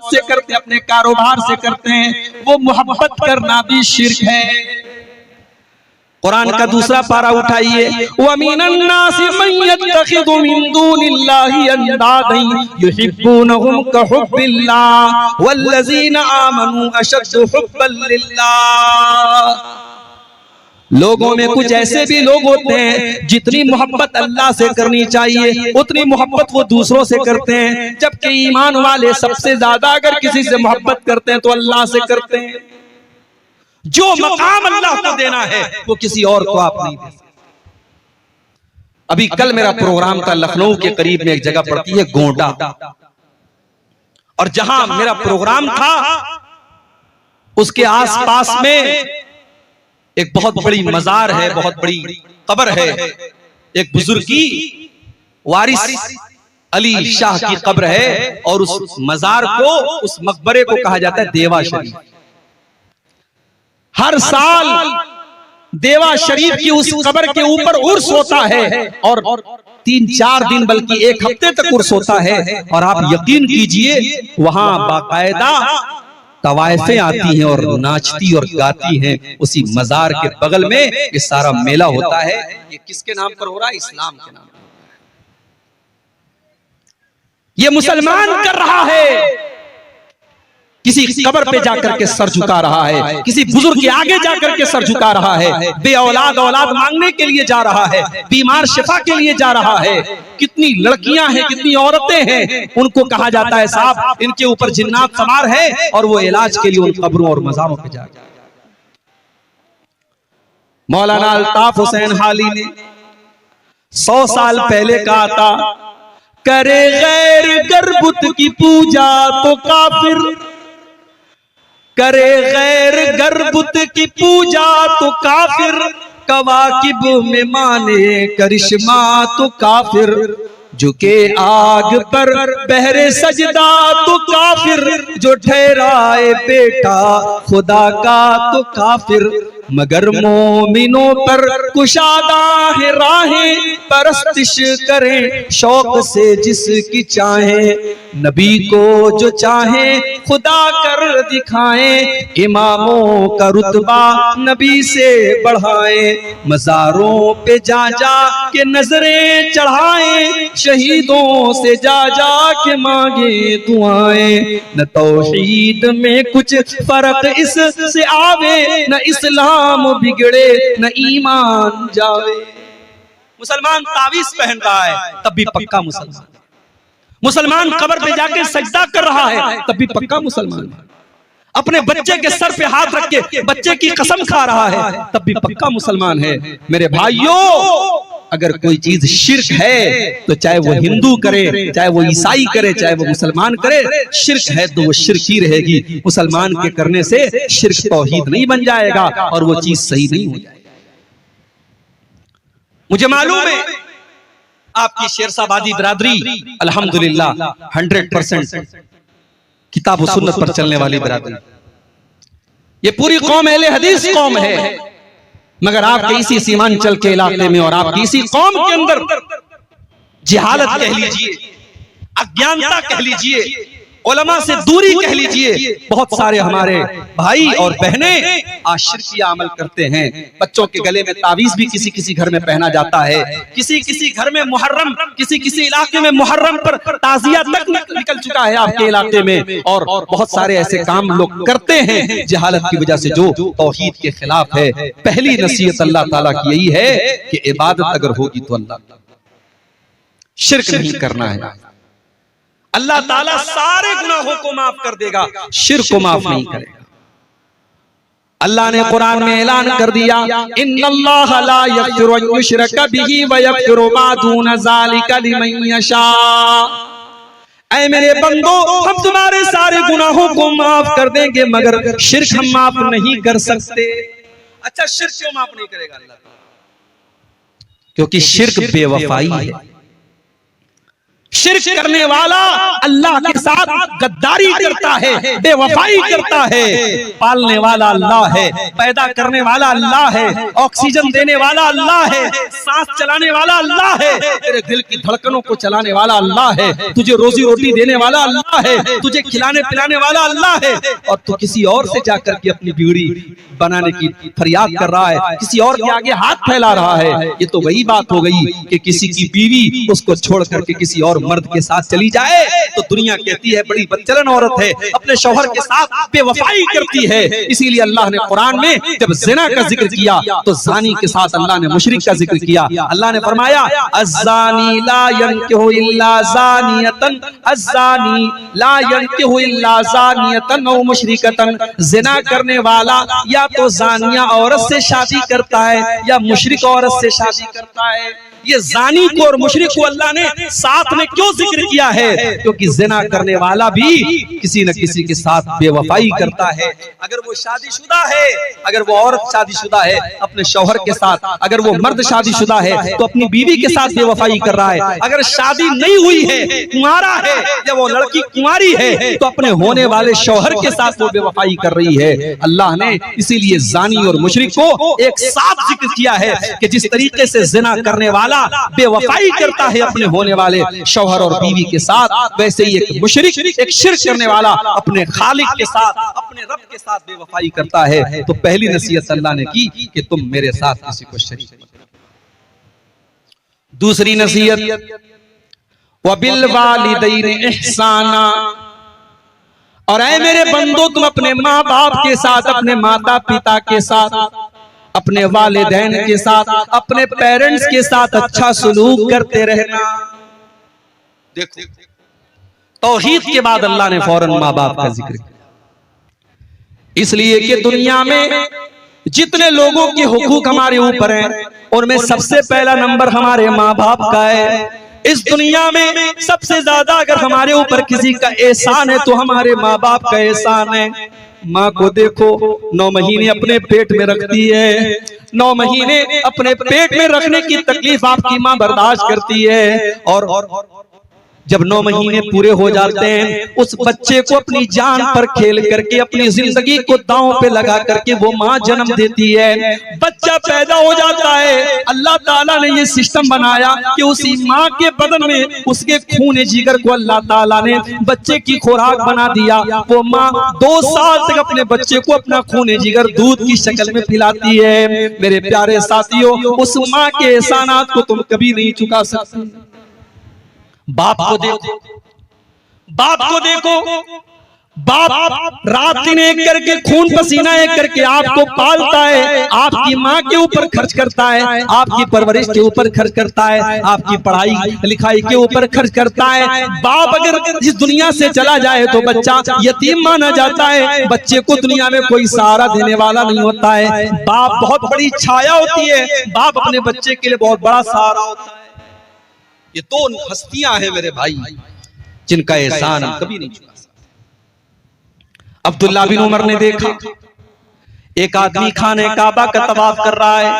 से करते हैं, अपने कारोबार से करते हैं, वो मोहब्बत करना भी शिर्क है। कुरान का दूसरा पारा उठाइए, वमीनन नासि मन यत्तखिदु मिन दूनिल्लाहि अंदादन युहिब्बूनहुम कहुब्बिल्लाह वल्लज़ीना आमनू अशद्दु हुब्बन लिल्लाह। लोगों में कुछ ऐसे भी लोग होते हैं जितनी मोहब्बत अल्लाह से करनी चाहिए उतनी मोहब्बत वो दूसरों से करते हैं, जबकि ईमान वाले सबसे ज्यादा अगर किसी से मोहब्बत करते हैं तो अल्लाह से करते हैं। जो मकाम अल्लाह को देना है वो किसी और को आप नहीं दे सकते। अभी कल मेरा प्रोग्राम था लखनऊ के करीब में एक जगह पड़ती है गोंडा, और जहां मेरा प्रोग्राम था उसके आसपास में एक बहुत बड़ी मजार है, बहुत बड़ी कब्र है। एक बुजुर्ग की वारिस अली शाह की कब्र है, और उस मजार को, उस मकबरे को कहा जाता है देवा शरीफ। हर साल देवा शरीफ की उस कब्र के ऊपर उर्स होता है, और 3-4 दिन बल्कि 1 हफ्ते तक उर्स होता है। और आप यकीन कीजिए वहां बाकायदा तवायफें आती हैं और नाचती और गाती हैं। उसी मजार के बगल में ये सारा मेला होता है। ये किसके नाम पर हो रहा है? इस्लाम के नाम पर। ये मुसलमान कर रहा है, किसी कब्र पे जाकर के सर झुका रहा है, किसी बुजुर्ग के आगे जाकर के सर झुका रहा है, बे औलाद औलाद मांगने के लिए जा रहा है, बीमार शिफा के लिए जा रहा है। कितनी लड़कियां हैं, कितनी औरतें हैं, उनको कहा जाता है साहब इनके ऊपर जिन्नात सवार है, और वो इलाज के लिए उन कब्रों और मज़ारों पे जा। मौलाना अल्ताफ हुसैन हाली ने 100 साल पहले कहा था, करे गैर गर्बुत की पूजा तो काफिर, करे गैर गर्बुत की पूजा तो काफिर, कवाकिब में माने करिश्मा तो काफिर, झुके आग पर बहरे सजदा तो काफिर, जो ठहराए बेटा खुदा का तो काफिर, मगर मोमिनों पर कुशादा है राहें, परस्तिश करें शौक से जिसकी चाहे, नबी को जो चाहे खुदा कर दिखाएं, इमामों का रुतबा नबी से बढ़ाएं, मज़ारों पे जा जा के नजरें चढ़ाएं, शहीदों से जा जा के मांगे दुआएं, न तौहीद में कुछ फर्क इससे आवे, न इस्लाम बिगड़े न ईमान जावे। मुसलमान तावीज पहन रहा है तब भी पक्का मुसलमान, मुसलमान कब्र पे जाके सजदा कर रहा है तब भी पक्का मुसलमान, अपने बच्चे के सर पे हाथ रख के बच्चे की कसम खा रहा है तब भी पक्का मुसलमान है। मेरे भाइयों, अगर कोई चीज शिर्क है तो चाहे वो हिंदू करे, चाहे वो ईसाई करे, चाहे वो मुसलमान करे, शिर्क है तो वो शिर्क ही रहेगी। मुसलमान के करने से शिर्क तौहीद नहीं बन जाएगा और वो चीज सही नहीं हो जाएगी। मुझे मालूम है आपकी शेरशाबादी बिरादरी अल्हम्दुलिल्लाह 100% किताब व सुन्नत पर चलने वाली बिरादरी, ये पूरी कौम अहले हदीस कौम है। मगर आपके इसी सीमांचल के इलाके में और आपकी इसी कौम के अंदर जिहालत कह लीजिए, अज्ञानता कह लीजिए, उलमा से दूरी कह लीजिए, बहुत सारे हमारे भाई और बहनें आज शिर्किया अमल करते हैं। बच्चों के गले में तावीज भी किसी किसी घर में पहना जाता है, किसी किसी घर में मुहर्रम, किसी किसी इलाके में मुहर्रम पर ताजिया तक निकल चुका है आपके इलाके में, और बहुत सारे ऐसे काम लोग करते हैं जिहालत की वजह से जो तौहीद के खिलाफ है। पहली नसीहत अल्लाह ताला की यही है कि इबादत अगर होगी तो अल्लाह, शिर्क नहीं करना है। अल्लाह ताला सारे गुनाहों को माफ कर देगा, शिर्क को माफ नहीं करेगा। अल्लाह ने कुरान में ऐलान कर दिया, इन्नल्लाह ला यग़फ़िरु अन युश्रका बिही व यग़फ़िरु मा दून ज़ालिका लिमन यशा। ऐ मेरे बंदो, हम तुम्हारे सारे गुनाहों को माफ कर देंगे मगर शिर्क हम माफ नहीं कर सकते। अच्छा, शिर्क क्यों माफ नहीं करेगा अल्लाह? क्योंकि शिर्क बेवफाई है। शिर्क करने वाला अल्लाह के साथ गद्दारी करता है, बेवफाई करता है। पालने वाला अल्लाह है, पैदा करने वाला अल्लाह है, ऑक्सीजन देने वाला अल्लाह है, सांस चलाने वाला अल्लाह है, तेरे दिल की धड़कनों को चलाने वाला अल्लाह है, तुझे रोजी रोटी देने वाला अल्लाह है, तुझे खिलाने पिलाने वाला अल्लाह है। और तू किसी और से जाकर के अपनी बीड़ी बनाने की फरियाद कर रहा है, किसी और के आगे हाथ फैला रहा है। ये तो वही बात हो गई कि किसी की बीवी उसको छोड़ करके किसी और मर्द के साथ चली जाए तो दुनिया कहती है बड़ी बदचलन औरत है, अपने शौहर के साथ बेवफाई करती है। इसीलिए अल्लाह ने कुरान में जब ज़िना का जिक्र किया तो ज़ानी के साथ अल्लाह ने मुशरिक का जिक्र किया। अल्लाह ने फरमाया अज़्ज़ानी ला यनकिहु इल्ला ज़ानियतन, अज़्ज़ानी ला यनकिहु इल्ला ज़ानियतन औ मुशरिकतन। ज़िना करने वाला या तो ज़ानिया औरत से शादी करता है या मुशरिक औरत से शादी करता है। ये ज़ानी को और मुशरिक को अल्लाह ने साथ में क्यों जिक्र किया है? क्योंकि ज़िना करने वाला भी किसी न किसी के साथ बेवफाई करता है। अगर वो शादीशुदा है, अगर वो औरत शादीशुदा है अपने शौहर के साथ, अगर वो मर्द शादीशुदा है तो अपनी बीवी के साथ बेवफाई कर रहा है। अगर शादी नहीं हुई है, कुंवारा है या वो लड़की कुंवारी है तो अपने होने वाले शौहर के साथ वो बेवफाई कर रही है। अल्लाह ने इसीलिए ज़ानी और मुशरिक को एक साथ जिक्र किया है कि जिस तरीके से ज़िना करने वाला बेवफाई करता है अपने होने वाले शौहर और बीवी के साथ, वैसे ही एक मुशरिक, एक शिर्क करने वाला अपने खालिक के साथ, अपने रब के साथ बेवफाई करता है। तो पहली नसीहत अल्लाह ने की कि तुम मेरे साथ किसी को शरीक मत करो। दूसरी नसीहत वबिल वालिदैनि इहसाना, और ऐ मेरे बंदो तुम अपने माँ बाप के साथ, अपने माता पिता के साथ, अपने वालिदैन के साथ, अपने पेरेंट्स के साथ अच्छा सलूक करते रहना। देखो तौहीद के बाद अल्लाह ने फौरन माँ बाप का जिक्र किया, इसलिए कि दुनिया में जितने लोगों के हुकूक हमारे ऊपर हैं उनमें सबसे पहला नंबर हमारे माँ बाप का है। इस दुनिया में सबसे ज्यादा अगर हमारे ऊपर किसी का एहसान है तो हमारे माँ बाप का एहसान है। माँ को देखो 9 महीने अपने पेट में रखती है, 9 महीने अपने पेट में रखने की तकलीफ आपकी माँ बर्दाश्त करती है, और जब 9 महीने पूरे हो जाते हैं उस बच्चे को अपनी जान पर खेल करके, अपनी जिंदगी को दांव पे लगा करके वो माँ जन्म देती है। बच्चा पैदा हो जाता है, अल्लाह ताला ने ये सिस्टम बनाया कि उसी माँ के बदन में उसके खून जिगर को अल्लाह ताला ने बच्चे की खुराक बना दिया। वो माँ 2 साल तक अपने बच्चे को अपना खून जिगर दूध की शक्ल में पिलाती है। मेरे प्यारे साथियों, उस माँ के एहसानात को तुम कभी नहीं चुका सकते। बाप को देखो, बाप को देखो, बाप रात दिन एक करके खून पसीना एक करके आपको पालता है, आपकी माँ के ऊपर खर्च करता है, आपकी परवरिश के ऊपर खर्च करता है, आपकी पढ़ाई लिखाई के ऊपर खर्च करता है। बाप अगर इस दुनिया से चला जाए तो बच्चा यतीम माना जाता है, बच्चे को दुनिया में कोई सहारा देने वाला नहीं होता है। बाप बहुत बड़ी छाया होती है, बाप अपने बच्चे के लिए बहुत बड़ा सहारा होता है। ये 2 हस्तियां हैं मेरे भाई जिनका एहसान हम कभी नहीं चुका सकते। अब्दुल्ला बिन उमर ने देखा एक आदमी खाने काबा का तवाफ कर रहा है,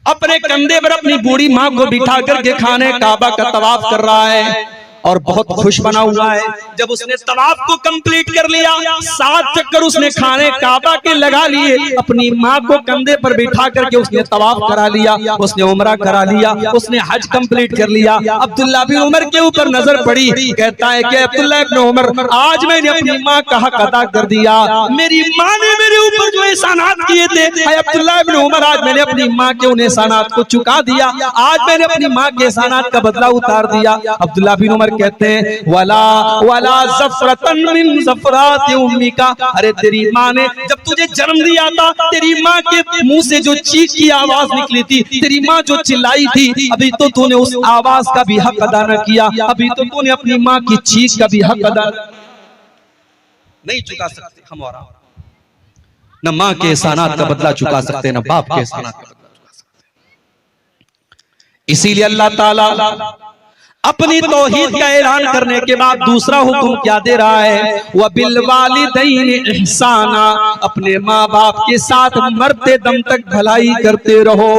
अपने कंधे पर अपनी बूढ़ी माँ को बिठा करके खाने काबा का तवाफ कर रहा है और बहुत खुश बना हुआ है। जब उसने तवाफ को कंप्लीट कर लिया, 7 चक्कर उसने खाने काबा के लगा लिए, अपनी माँ को कंधे पर बिठा करके उसने तवाफ करा लिया, उसने उम्रा करा लिया, उसने हज कंप्लीट कर लिया। अब्दुल्ला बिन उमर के ऊपर नजर पड़ी, कहता है कि अब्दुल्ला इब्न उमर, आज मैंने अपनी माँ का हक अदा कर दिया। मेरी माँ ने मेरे ऊपर जो एहसानात किए थे, अब्दुल्ला इब्न उमर, आज मैंने अपनी माँ के उन एहसानात को चुका दिया, आज मैंने अपनी माँ के एहसानात का बदला उतार दिया। अब्दुल्ला बिन उमर कहते हैं वला वला ज़फ़रतन मिन ज़फ़रात उम्मिका, अरे तेरी माँ ने जब तुझे जन्म दिया था, तेरी माँ के मुंह से जो चीख की आवाज निकली थी, तेरी माँ जो चिल्लाई थी, अभी तो तूने उस आवाज का भी हक अदा न किया, अभी तो तूने अपनी माँ की चीख का भी हक अदा नहीं चुका सकते। हमारा न माँ के एहसानात का बदला चुका सकते, न बाप के एहसानात का बदला चुका सकते। इसीलिए अल्लाह ताला अपनी तौहीद का ऐलान करने के बाद दूसरा हुक्म क्या दे रहा है? व बिल वालिदैन इहसाना, अपने माँ बाप के साथ मरते दम तक भलाई करते रहो।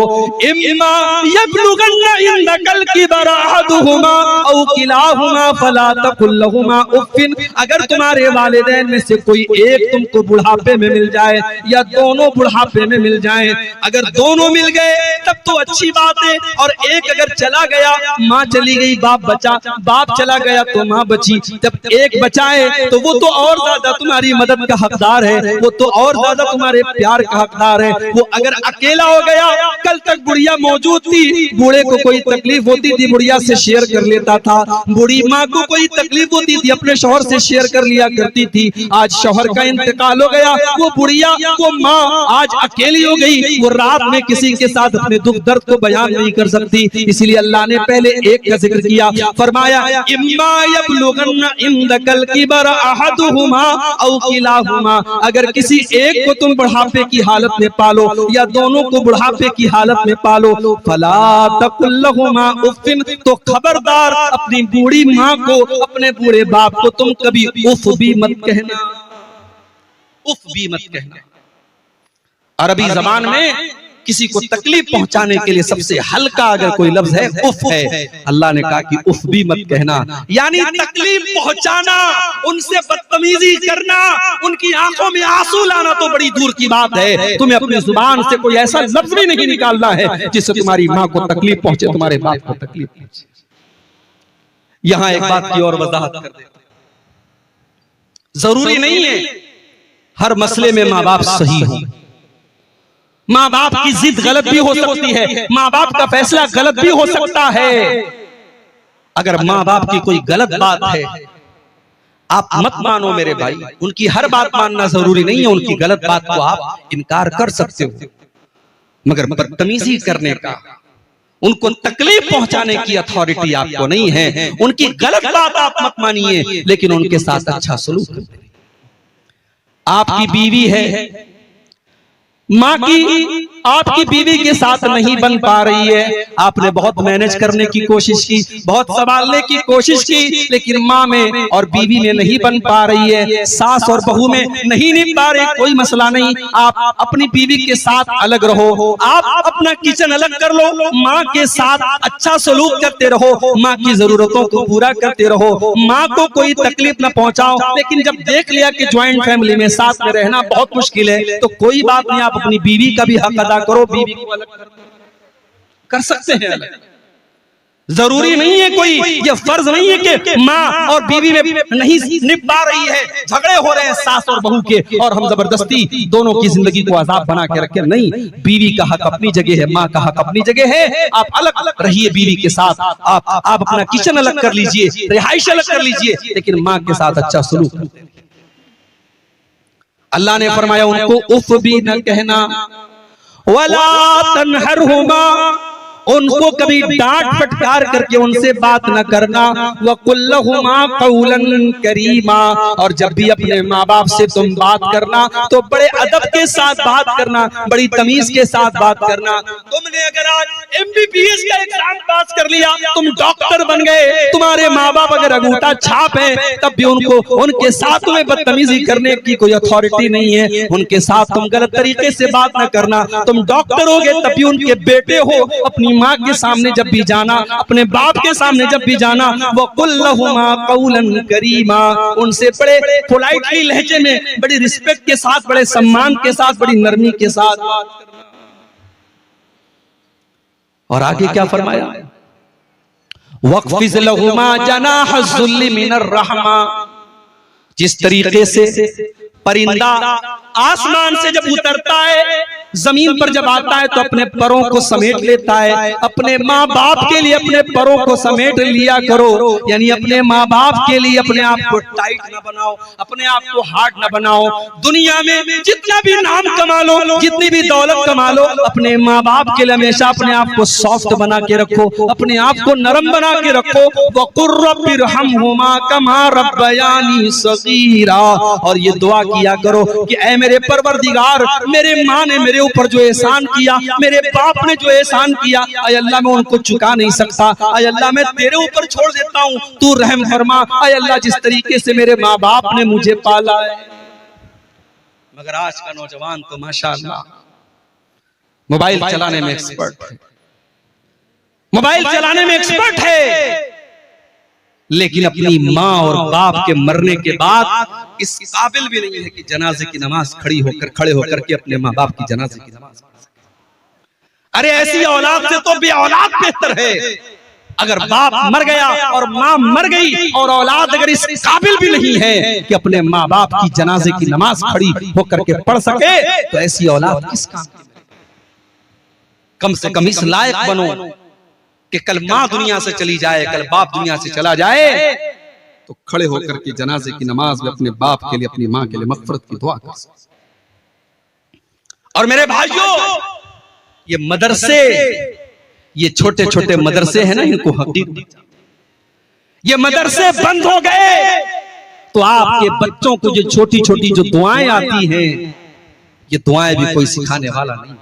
इम्मा यबलुगन्ना इंदकल किबर अहदुहुमा औ किलाहुमा फला तकुल लहुमा उफ्फिन, अगर तुम्हारे वालिदैन में से कोई एक तुमको बुढ़ापे में मिल जाए या दोनों बुढ़ापे में मिल जाए, अगर दोनों मिल गए तब तो अच्छी बात है, और एक अगर चला गया, माँ चली गई बाप बचा, बाप चला गया तो माँ बची, जब एक बचाए तो वो तो और ज्यादा तुम्हारी मदद का हकदार है, वो तो और ज्यादा तुम्हारे प्यार का हकदार है। वो अगर अकेला हो गया, कल तक बुढ़िया मौजूद थी, बूढ़े को कोई तकलीफ होती थी बुढ़िया से शेयर कर लेता था, बूढ़ी माँ को कोई तकलीफ होती थी अपने शौहर से शेयर कर लिया करती थी। आज शौहर का इंतकाल हो गया, वो बुढ़िया, वो माँ आज अकेली हो गई, वो रात में किसी के साथ अपने दुख दर्द को बयान नहीं कर सकती। इसलिए अल्लाह ने पहले एक का जिक्र किया, फरमाया इम्मा यबलुगन्ना इंदकल किबर अहदुहुमा औ किलाहुमा, अगर किसी एक को तुम बुढ़ापे की हालत में पालो या दोनों को बुढ़ापे की हालत में पालो, फला तकुल लहुमा उफ्फिन, तो खबरदार अपनी बूढ़ी माँ को, अपने बूढ़े बाप को तुम कभी उफ भी मत कहना, उफ भी मत कहना। अरबी जबान में किसी को तकलीफ पहुंचाने के लिए सबसे हल्का अगर कोई लफ्ज है, उफ है। अल्लाह ने कहा कि उफ भी मत कहना, यानी तकलीफ पहुंचाना, उनसे बदतमीजी करना, उनकी आंखों में आंसू लाना तो बड़ी दूर की बात है। तुम्हें अपनी जुबान से कोई ऐसा लफ्ज भी नहीं निकालना है जिससे तुम्हारी माँ को तकलीफ पहुंचे, तुम्हारे बाप को तकलीफ पहुंचे। यहां एक बात की और वजाहत कर देता, जरूरी नहीं है हर मसले में माँ बाप सही हो। माँ बाप की जिद गलत भी हो सकती है, माँ बाप का फैसला गलत भी हो सकता है। अगर माँ बाप की कोई गलत बात है, आप मत मानो मेरे भाई, उनकी हर बात मानना जरूरी नहीं है, उनकी गलत बात को आप इनकार कर सकते हो, मगर बदतमीजी करने का, उनको तकलीफ पहुंचाने की अथॉरिटी आपको नहीं है। उनकी गलत बात आप मत मानिए, लेकिन उनके साथ अच्छा सलूक करिए। आपकी बीवी है, माँ की आपकी बीवी के साथ नहीं बन पा रही है, आपने बहुत मैनेज करने की कोशिश की, बहुत संभालने की कोशिश की, लेकिन माँ में और बीवी में नहीं बन पा रही है, सास और बहू में नहीं निभ पा रही, कोई मसला नहीं, आप अपनी बीवी के साथ अलग रहो, आप अपना किचन अलग कर लो, माँ के साथ अच्छा सलूक करते रहो, माँ की जरूरतों को पूरा करते रहो, माँ को कोई तकलीफ न पहुंचाओ। लेकिन जब देख लिया कि ज्वाइंट फैमिली में साथ में रहना बहुत मुश्किल है, तो कोई बात नहीं, आप अपनी बीवी का भी हक अदा करो, बीवी को अलग कर सकते हैं अलग। जरूरी नहीं है कोई, ये फर्ज नहीं है कि माँ और बीवी में नहीं निभ पा रही है, झगड़े हो रहे हैं सास और बहू के, और हम जबरदस्ती दोनों की जिंदगी को आजाद बना के रखें। नहीं, बीवी का हक अपनी जगह है, माँ का हक अपनी जगह है। आप अलग अलग रहिए बीवी के साथ, आप अपना किचन अलग कर लीजिए, रिहाइश अलग कर लीजिए, लेकिन माँ के साथ अच्छा सलूक। अल्लाह ने फरमाया उनको उफ भी न कहना, वला तनहरहुमा, उनको कभी डांट फटकार करके उनसे बात न करना, वकुल लहुमा कौलन करीमा, और जब भी अपने माँ बाप से तुम बात करना तो बड़े अदब के साथ बात करना, बड़ी तमीज के साथ बात करना। तुमने अगर आज MBBS का एग्जाम पास कर लिया, तुम डॉक्टर बन गए, तुम्हारे माँ बाप अगर अंगूठा छाप है, तब भी उनके साथ तुम्हें बदतमीजी करने की कोई अथॉरिटी नहीं है, उनके साथ तुम गलत तरीके से बात न करना। तुम डॉक्टर हो गए, तब भी उनके बेटे हो, अपनी माँ के सामने जब भी जाना, अपने बाप के सामने जब भी जाना, वो कुल लहुमा कौलन करीमा, उनसे बड़े पोलाइटली लहजे में, बड़ी रिस्पेक्ट के साथ, बड़े सम्मान के साथ, बड़ी नरमी के साथ बात करना। और आगे क्या फरमाया, वक़्फ़िज़ लहुमा जनाह ज़ुल्लि मिनर रहमा, जिस तरीके से परिंदा आसमान से जब उतरता है, जमीन पर जब आता है तो अपने परों को समेट लेता है, अपने माँ बाप के लिए अपने परों को समेट लिया करो, यानी अपने माँ बाप के लिए अपने आप को टाइट न बनाओ, अपने आप को हार्ड न बनाओ। दुनिया में जितना भी नाम कमा लो, जितनी भी दौलत कमा लो, अपने माँ बाप के लिए हमेशा अपने आप को सॉफ्ट बना के रखो, अपने आप को नरम बना के रखो। वक़ुर रब्बिरहमहुमा कमा रब्बयानी सगीरा, और ये दुआ किया करो कि ऐ मेरे परवरदिगार, मेरे माँ ने मेरे ऊपर जो एहसान किया, मेरे बाप ने जो एहसान किया, आय अल्लाह मैं उनको चुका नहीं सकता। आय अल्लाह मैं तेरे ऊपर छोड़ देता हूँ, तू रहम फरमा। आय अल्लाह जिस तरीके से मेरे माँ बाप ने मुझे पाला है। मगर आज का नौजवान तो माशाअल्लाह मोबाइल चलाने में एक्सपर्ट है, मोबाइल चलाने में एक्सपर्ट है, लेकिन अपनी माँ और बाप के मरने के बाद इस काबिल भी नहीं है कि जनाजे की नमाज खड़े होकर के अपने माँ बाप की जनाजे की नमाज पढ़ सके। अरे ऐसी औलाद से तो बे औलाद बेहतर है। अगर बाप मर गया और माँ मर गई और औलाद अगर इस काबिल भी नहीं है कि अपने माँ बाप की जनाजे की नमाज खड़ी होकर के पढ़ सके, तो ऐसी औलाद किस काम की? कम से कम इस लायक बनो कि कल माँ दुनिया से चली जाए, कल बाप दुनिया से चला जाए, तो खड़े होकर के जनाजे की नमाज में अपने बाप के लिए, अपनी माँ के लिए मग़फ़िरत की दुआ कर सके। और मेरे भाइयों, ये मदरसे, ये छोटे छोटे मदरसे हैं ना, इनको हकीकत, ये मदरसे बंद हो गए तो आपके बच्चों को जो छोटी छोटी जो दुआएं आती हैं, ये दुआएं भी कोई सिखाने वाला नहीं।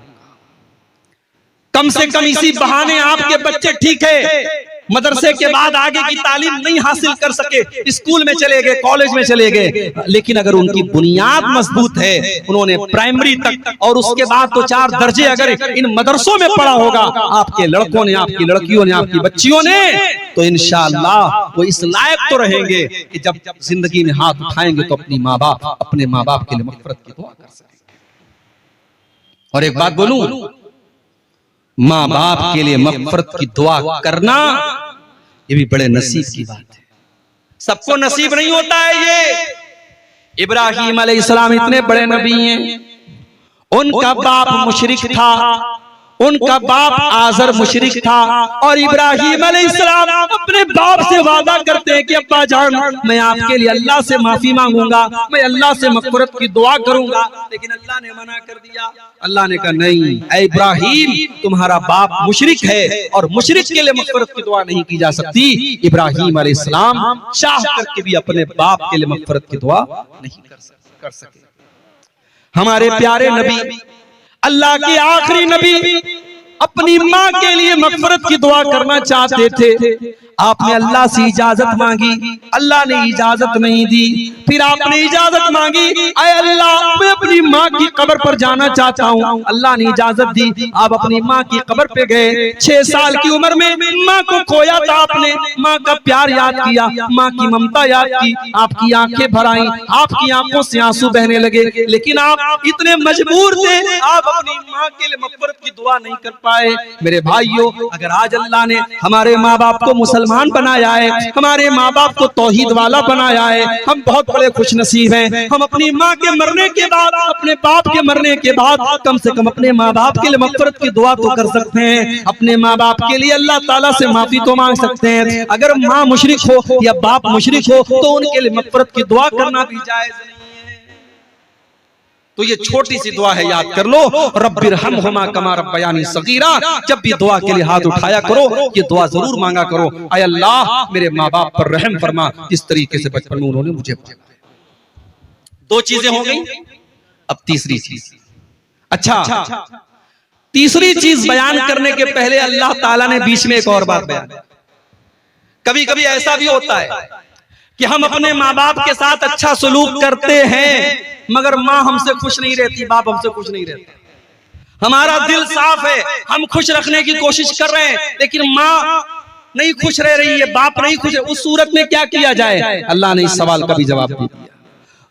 कम से कम इसी बहाने आपके बच्चे ठीक है, मदरसे के बाद आगे की तालीम नहीं हासिल कर सके, स्कूल में चले गए, कॉलेज में चले गए, लेकिन अगर उनकी बुनियाद मजबूत है, उन्होंने प्राइमरी तक और उसके बाद तो 4 दर्जे अगर इन मदरसों में पढ़ा होगा आपके लड़कों ने, आपकी लड़कियों ने, आपकी बच्चियों ने, तो इंशाअल्लाह वो इस लायक तो रहेंगे कि जब जिंदगी में हाथ उठाएंगे तो अपने माँ बाप के लिए मग़फ़िरत की दुआ कर सकेंगे। और एक बात बोलूं, माँ बाप के लिए मग़फ़िरत की दुआ करना ये भी बड़े नसीब की बात है। सबको नसीब नहीं होता है ये। इब्राहीम अलैहिस्सलाम इतने बड़े नबी हैं, उनका बाप मुशरिक था, उनका बाप आज़र मुशरिक था, और इब्राहीम अलैहिस्सलाम अपने बाप से वादा करते हैं कि अब्बा जान मैं आपके लिए अल्लाह से माफी मांगूंगा, मैं अल्लाह से मग़फ़िरत की दुआ करूंगा, लेकिन अल्लाह ने मना कर दिया। अल्लाह ने कहा नहीं, ऐ इब्राहीम तुम्हारा बाप मुशरिक है और मुशरिक के लिए मग़फ़िरत की दुआ नहीं की जा सकती। इब्राहीम अलैहिस्सलाम चाह करके भी अपने बाप के लिए मग़फ़िरत की दुआ नहीं कर सके। हमारे प्यारे नबी, अल्लाह के आखिरी नबी, अपनी माँ के लिए मग़फ़िरत की दुआ करना चाहते थे। आपने अल्लाह से इजाजत मांगी, अल्लाह ने इजाजत नहीं दी। फिर आपने इजाजत मांगी, ऐ अल्लाह मैं अपनी माँ की कब्र पर जाना चाहता हूँ। अल्लाह ने इजाजत दी, आप अपनी माँ की कब्र पे गए। 6 साल की उम्र में माँ को खोया था आपने, माँ का प्यार याद किया, माँ की ममता याद की, आपकी आंखें भर आईं, आपकी आंखों से आंसू बहने लगे, लेकिन आप इतने मजबूर थे, आप अपनी माँ के लिए मग़फ़िरत की दुआ नहीं कर पाए। मेरे भाइयों, अगर आज अल्लाह ने हमारे माँ बाप को मुसलमान बनाया है, हमारे माँ बाप को तौहीद वाला बनाया है, हम बहुत बड़े खुश नसीब हैं। हम अपनी माँ के मरने के बाद, अपने बाप के मरने के बाद कम से कम अपने माँ बाप के लिए मग़फ़िरत की दुआ तो कर सकते हैं, अपने माँ बाप के लिए अल्लाह ताला से माफी तो मांग सकते हैं। अगर माँ मुशरिक हो या बाप मुशरिक हो तो उनके लिए मग़फ़िरत की दुआ करना भी जायज़ नहीं है। तो ये छोटी सी दुआ है, याद कर लो, रब्बिरहमहुमा कमा रब्बयानी सगीरा। जब भी दुआ के लिए हाथ उठाया करो, ये दुआ जरूर मांगा करो, ऐ अल्लाह मेरे माँ बाप पर रहम फरमा, जिस तरीके से बचपन में उन्होंने मुझे पाला। 2 चीजें हो गई, अब तीसरी चीज। अच्छा, तीसरी चीज बयान करने के पहले अल्लाह ताला ने बीच में एक और बात बयान। कभी कभी ऐसा भी होता है कि हम अपने माँ बाप के साथ अच्छा सलूक करते हैं, मगर माँ हमसे खुश नहीं रहती, बाप हमसे खुश नहीं रहते। हमारा दिल साफ है, हम खुश रखने की कोशिश कर रहे हैं, लेकिन माँ नहीं खुश रह रही है, बाप नहीं खुश है। उस सूरत में क्या किया जाए? अल्लाह ने इस सवाल का भी जवाब दिया,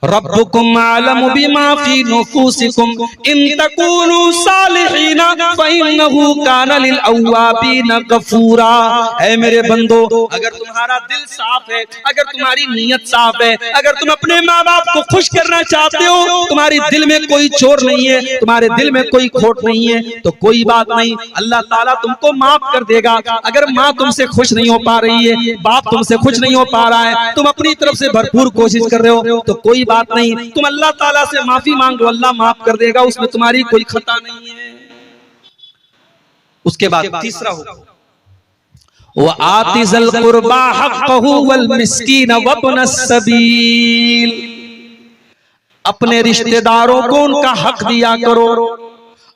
रब्बुकुम आलमु बिमा फी नुफूसिकुम इन तकूनु सालिहीना फइन्नहु काना लिल अव्वाबीना गफूरा। ऐ मेरे बंदो, अगर तुम्हारा दिल साफ है, अगर तुम्हारी नीयत साफ है, अगर तुम अपने माँ बाप को खुश करना चाहते हो, तुम्हारे दिल में कोई चोर नहीं है, तुम्हारे दिल में कोई खोट नहीं है, तो कोई बात नहीं, अल्लाह ताला तुमको माफ कर देगा। अगर माँ तुमसे खुश नहीं हो पा रही है, बाप तुमसे खुश नहीं हो पा रहा है, तुम अपनी तरफ से भरपूर कोशिश कर रहे हो, तो कोई बात नहीं, तुम अल्लाह ताला से माफी मांग लो, अल्लाह माफ कर देगा, उसमें तुम्हारी कोई खता नहीं है। उसके बाद तीसरा होगा व आतिज़ल कुर्बा हक़्क़हु वल मिस्कीन वब्नस सबील। अपने रिश्तेदारों को उनका हक दिया करो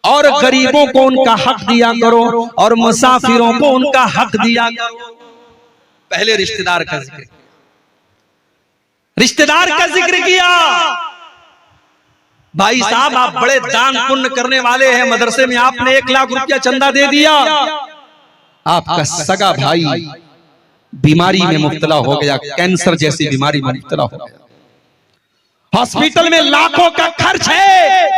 और गरीबों को उनका हक दिया करो और मुसाफिरों को उनका हक दिया करो। पहले रिश्तेदार का जिक्र, रिश्तेदार का जिक्र किया। भाई साहब, आप बड़े दान पुण्य करने वाले हैं, मदरसे में आपने 1 लाख रुपया चंदा दे दिया, आपका सगा भाई बीमारी में मुब्तला हो गया, कैंसर जैसी बीमारी में मुब्तला हो गया, हॉस्पिटल में लाखों का खर्च है,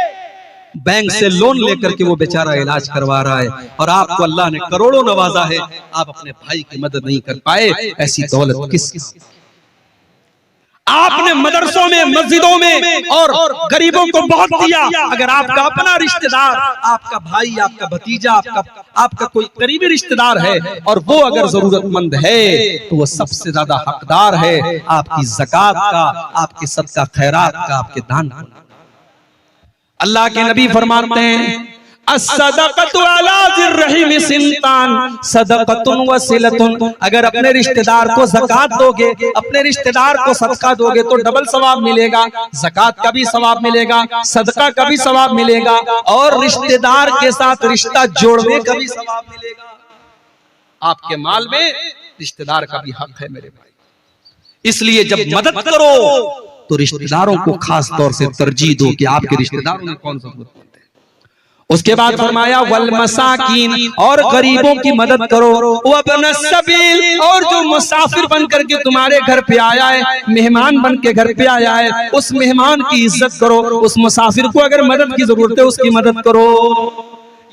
बैंक से लोन लेकर के वो बेचारा इलाज करवा रहा है, और आपको अल्लाह ने करोड़ों नवाजा है, आप अपने भाई की मदद नहीं कर पाए। ऐसी दौलत किस? आपने मदरसों में, मस्जिदों में और गरीबों को बहुत दिया। अगर आपका अपना रिश्तेदार, आपका भाई, आपका भतीजा, आपका कोई करीबी रिश्तेदार है और वो अगर जरूरतमंद है तो वो सबसे ज्यादा हकदार है आपकी ज़कात का, आपके सदका खैरात का, आपके दान का। अल्लाह के नबी फरमाते हैं, अस्सदक़तु अला ज़िर्रहिम सिंतान सदक़तुन व सिलतुन। अगर अपने रिश्तेदार को ज़कात दोगे, अपने रिश्तेदार को सदका दोगे तो डबल सवाब मिलेगा, ज़कात का भी सवाब मिलेगा, सदका का भी सवाब मिलेगा, और रिश्तेदार के साथ रिश्ता जोड़ने का भी सवाब मिलेगा। आपके माल में रिश्तेदार का भी हक है मेरे भाई। इसलिए जब मदद करो तो रिश्तेदारों को खास तौर से तरजीह दो कि आपके रिश्तेदारों ने कौन सा। उसके बाद फरमाया वल मसाकीन, और गरीबों की मदद करो, वब्न सबील, और जो मुसाफिर बन करके तुम्हारे घर पे आया है, मेहमान बन के घर पे आया है, उस मेहमान की इज्जत करो, उस मुसाफिर को अगर मदद की जरूरत है उसकी मदद करो।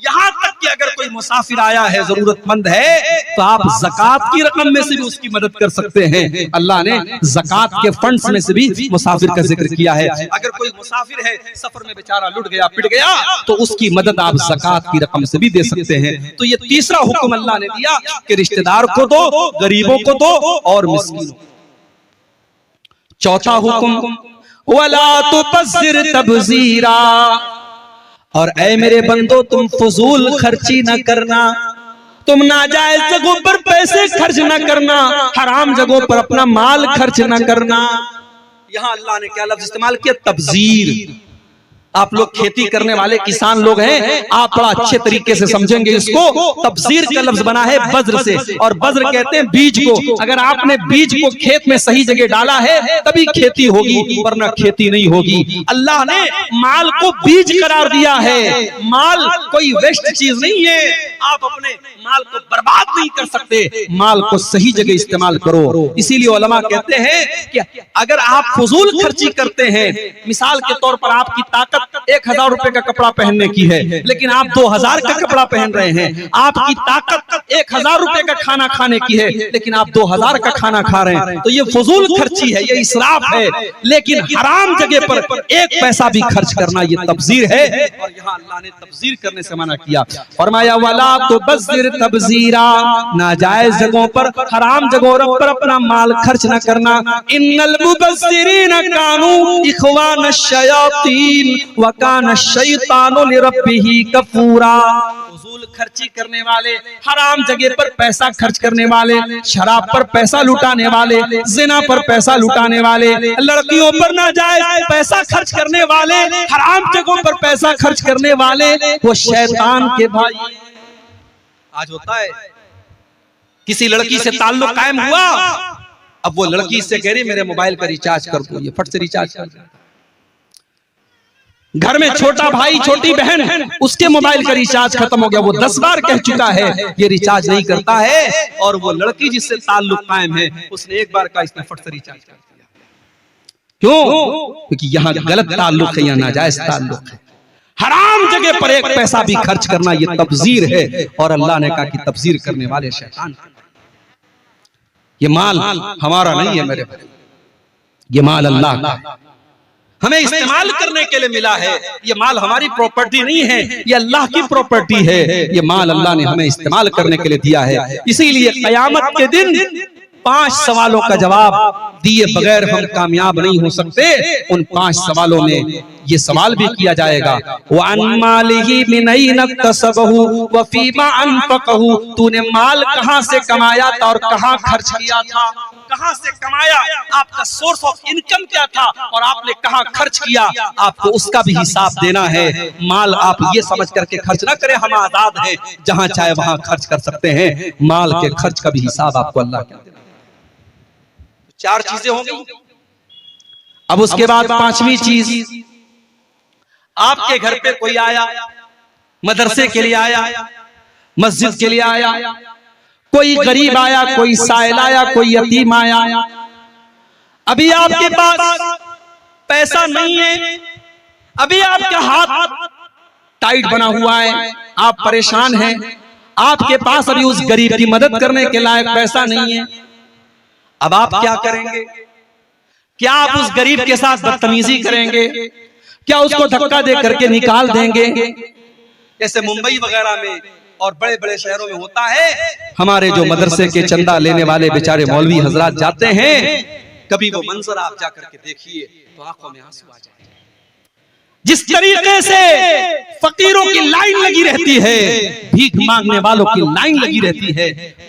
यहाँ तक कि अगर कोई मुसाफिर आया है, जरूरतमंद है, तो आप ज़कात की रकम में से भी उसकी मदद कर सकते हैं। अल्लाह ने ज़कात के फंड्स में से भी मुसाफिर का जिक्र किया है। अगर कोई मुसाफिर है, सफर में बेचारा लुट गया, पिट गया, तो उसकी मदद आप ज़कात की रकम से भी दे सकते हैं। तो ये तीसरा हुक्म अल्लाह ने दिया कि रिश्तेदार को दो, गरीबों को दो और मिस्कीनों। चौथा हुक्म, वला तुबज़िर तबज़ीरा, और ऐ मेरे बंदो तुम फजूल खर्ची न करना, तुम नाजायज जगहों पर पैसे खर्च न करना, हराम जगहों पर अपना माल खर्च न करना। यहाँ अल्लाह ने क्या लफ्ज इस्तेमाल किया? तबजीर। आप लोग खेती करने वाले किसान लोग हैं, आप बड़ा अच्छे तरीके से समझेंगे इसको। तबजीर का लफ्ज बना है बज्र से, और बज्र कहते हैं बीज को। अगर आपने बीज को खेत में सही जगह डाला है तभी खेती होगी, वरना खेती नहीं होगी। अल्लाह ने माल को बीज करार दिया है। माल कोई वेस्ट चीज नहीं है, आप अपने माल को बर्बाद नहीं कर सकते, माल को सही जगह इस्तेमाल करो। इसीलिए उलमा कहते हैं कि अगर आप फजूल खर्ची करते हैं, मिसाल के तौर पर आपकी ताकत 1000 रुपए का कपड़ा पहनने की है, लेकिन आप 2000 का कपड़ा पहन रहे हैं, आपकी ताकत 1000 रुपए का खाना खाने की है, लेकिन आप 2000 का खाना खा रहे हैं, तो ये फजूल खर्ची है, ये इसराफ है। लेकिन हराम जगह पर 1 पैसा भी खर्च करना ये तबजीर है, और यहाँ अल्लाह ने तबजीर करने से मना किया। फरमाया वला तुबज़िर तबज़ीरा, नाजायज जगहों पर, हराम जगहों पर अपना माल खर्च न करना। इन्नल मुबज़्ज़िरीन कानू इख़वान शयातीन व कान शैतानु लिरब्बिही कफूरा। फजूल खर्ची करने वाले, हराम जगह पर पैसा खर्च करने वाले, शराब पर पैसा लुटाने वाले, जिना पर पैसा लुटाने वाले, लड़कियों पर नाजायज पैसा खर्च करने वाले, हराम जगहों पर पैसा खर्च करने वाले, वो शैतान के भाई। आज होता है किसी लड़की से ताल्लुक कायम हुआ, अब वो लड़की से कह रही मेरे मोबाइल का रिचार्ज कर दो, ये फट से रिचार्ज कर दो। घर में छोटा भाई छोटी बहन, उसके मोबाइल का रिचार्ज खत्म हो गया, वो 10 बार कह चुका है ये रिचार्ज नहीं करता है, और वो लड़की जिससे ताल्लुक कायम है उसने 1 बार का इसने फट से रिचार्ज कर दिया। क्यों? क्योंकि यहाँ गलत ताल्लुक है, यहाँ नाजायज ताल्लुक है। हराम जगह पर 1 पैसा भी खर्च करना ये तबजीर है, और अल्लाह ने कहा कि तबजीर करने वाले शैतान। ये माल हमारा नहीं है मेरे भाई, ये माल अल्लाह का है, हमें इस्तेमाल करने के लिए मिला है। ये माल हमारी प्रॉपर्टी नहीं है, ये अल्लाह की प्रॉपर्टी है। ये माल अल्लाह ने हमें इस्तेमाल करने के लिए दिया है। इसीलिए क़यामत के दिन 5 सवालों का जवाब दिए बगैर हम कामयाब नहीं हो सकते। उन 5 सवालों में ये सवाल भी किया जाएगा, वअन मालिही मिन ऐन इक्तसबहु व फीमा अनफकहु, तूने माल कहां से कमाया था और कहां खर्च किया था। कहां से कमाया, आपका सोर्स ऑफ इनकम क्या था, और आपने कहां खर्च किया, आपको उसका भी हिसाब देना है। माल आप ये समझ करके खर्च ना करें हम आजाद हैं, जहां चाहे वहां खर्च कर सकते हैं। माल के खर्च का भी हिसाब आपको अल्लाह के देना है। 4 चीजें होंगी। अब उसके बाद 5वीं चीज, आपके घर पे कोई आया, मदरसे के लिए आया, मस्जिद के लिए आया, कोई गरीब आया, कोई साइल आया, कोई यतीम आया। अभी आपके पास पैसा नहीं है, अभी आपका हाथ टाइट बना हुआ है, आप परेशान हैं, आपके पास अभी उस गरीब की मदद करने के लायक पैसा नहीं है। अब आप क्या करेंगे? क्या आप उस गरीब के साथ बदतमीजी करेंगे? क्या उसको धक्का दे करके निकाल देंगे? जैसे मुंबई वगैरह में और बड़े बड़े शहरों में होता है, हमारे जो मदरसे के चंदा लेने वाले बेचारे मौलवी हजरात जाते हैं, कभी वो मंजर आप जाकर के देखिए तो आंखों में आंसू आ जाए। जिस तरीके से फकीरों की लाइन लगी रहती है, भीख मांगने वालों की लाइन लगी रहती है,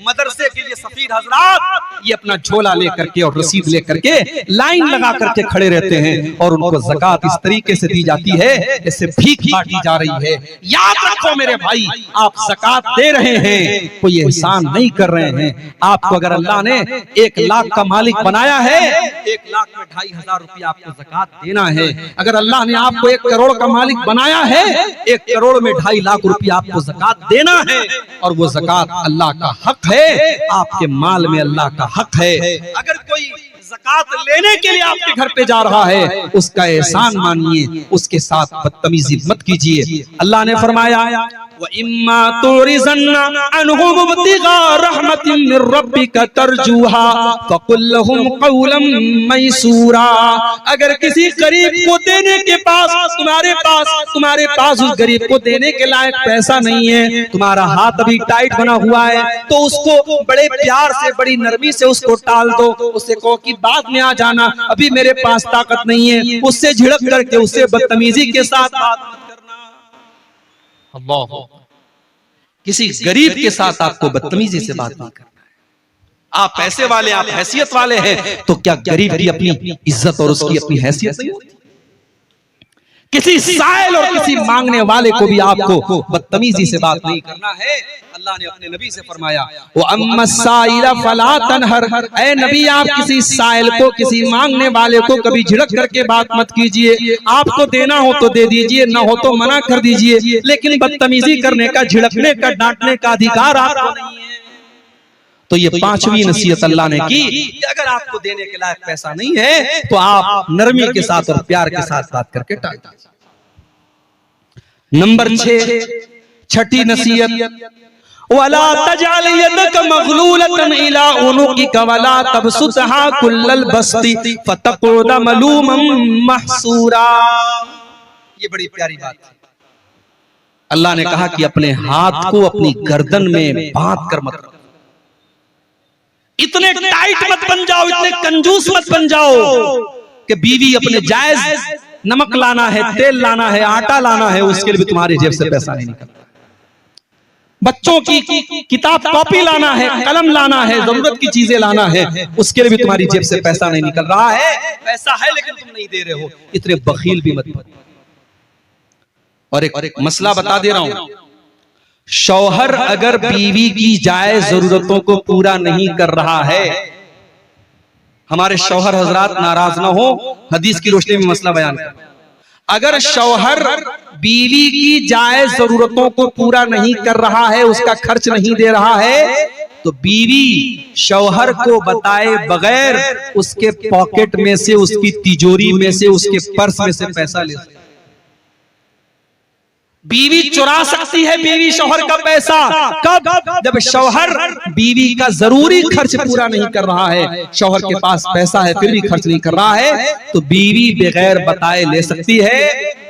मदरसे के लिए सफीर हजरात ये अपना झोला लेकर के और रसीद लेकर के लाइन लगा करके खड़े रहते हैं, और उनको ज़कात इस तरीके से दी जाती है जैसे भीख बांटी जा रही है। याद रखो मेरे भाई, आप ज़कात दे रहे हैं, कोई एहसान नहीं कर रहे हैं। आपको अगर अल्लाह ने 1 लाख का मालिक बनाया है, 1 लाख में 2,500 रुपया आपको ज़कात देना है। अगर अल्लाह ने आपको 1 करोड़ का मालिक बनाया है, 1 करोड़ में 2.5 लाख रुपया आपको ज़कात देना है, और वो ज़कात अल्लाह का हक है, आपके माल में अल्लाह का हक है। अगर कोई ज़कात लेने के लिए आपके घर पे जा रहा है, उसका एहसान मानिए, उसके साथ बदतमीजी मत कीजिए। अल्लाह ने फरमाया, व इम्मा तुरिज़न्ना अनहुम इब्तिगा रहमतिन मिर रब्बिका तरजुहा फकुल लहुम क़ौलन मैसूरा। अगर किसी गरीब को देने के पास तुम्हारे पास उस गरीब को देने के लायक पैसा नहीं है, तुम्हारा हाथ अभी टाइट बना हुआ है, तो उसको बड़े प्यार से, बड़ी नरमी से उसको टाल दो। उससे कहो कि बाद में आ जाना, अभी मेरे पास ताकत नहीं है। उससे झिड़क करके, उससे बदतमीजी के साथ बात मत करना। अल्लाह, किसी गरीब के साथ आपको बदतमीजी से बात नहीं करना है। आप पैसे वाले, आप हैसियत वाले हैं, तो क्या गरीब की अपनी इज्जत और उसकी अपनी हैसियत नहीं होती? किसी साइल और किसी मांगने वाले को भी आपको बदतमीजी से बात नहीं करना है। अल्लाह ने अपने नबी से फरमाया, वो अम्मा साइला फला तनहर, ऐ नबी आप किसी साइल को, किसी मांगने वाले को कभी झिड़क करके बात मत कीजिए। आपको देना हो तो दे दीजिए, ना हो तो मना कर दीजिए, लेकिन बदतमीजी करने का, झिड़कने का, डांटने का अधिकार आपको नहीं है। तो ये 5वीं नसीहत अल्लाह ने की कि अगर आपको देने के लायक पैसा नहीं है, तो आप नरमी के साथ और प्यार के साथ बात करके टाल दीजिए। नंबर 6, छठी नसीहत, वला तजअल यदक मगलूलतन इला उनुकिक वला तबसुतहा कुल्लल बस्ती फतकुद मलूमम महसूरा। ये बड़ी प्यारी बात है। अल्लाह ने कहा कि अपने हाथ को अपनी गर्दन में बांध कर मत रखो। इतने टाइट मत बन जाओ, इतने कंजूस मत बन जाओ कि बीवी अपने जायज नमक लाना है, तेल लाना है, आटा लाना है, उसके लिए भी तुम्हारी जेब से पैसा नहीं निकलता। बच्चों की किताब कॉपी लाना है, कलम लाना है, जरूरत की चीजें लाना है, उसके लिए भी तुम्हारी जेब से पैसा नहीं निकल रहा है। पैसा है लेकिन तुम नहीं दे रहे हो, इतने बखील भी मत बनो। और एक मसला बता दे रहा हूं, शौहर अगर बीवी की जायज जरूरतों को पूरा नहीं कर रहा है, हमारे शौहर हजरात नाराज ना हो, हदीस की रोशनी में मसला बयान कर, अगर शौहर बीवी की जायज जरूरतों को पूरा नहीं कर रहा है, उसका खर्च नहीं दे रहा है, तो बीवी शौहर को बताए बगैर उसके पॉकेट में से, उसकी तिजोरी में से, उसके पर्स में से पैसा ले सकती। बीवी चुरा सकती है बीवी शौहर का पैसा कब? जब शौहर बीवी का जरूरी खर्च पूरा नहीं कर रहा है, शौहर के पास पैसा है फिर भी खर्च नहीं कर रहा है, तो बीवी बगैर बताए ले सकती है।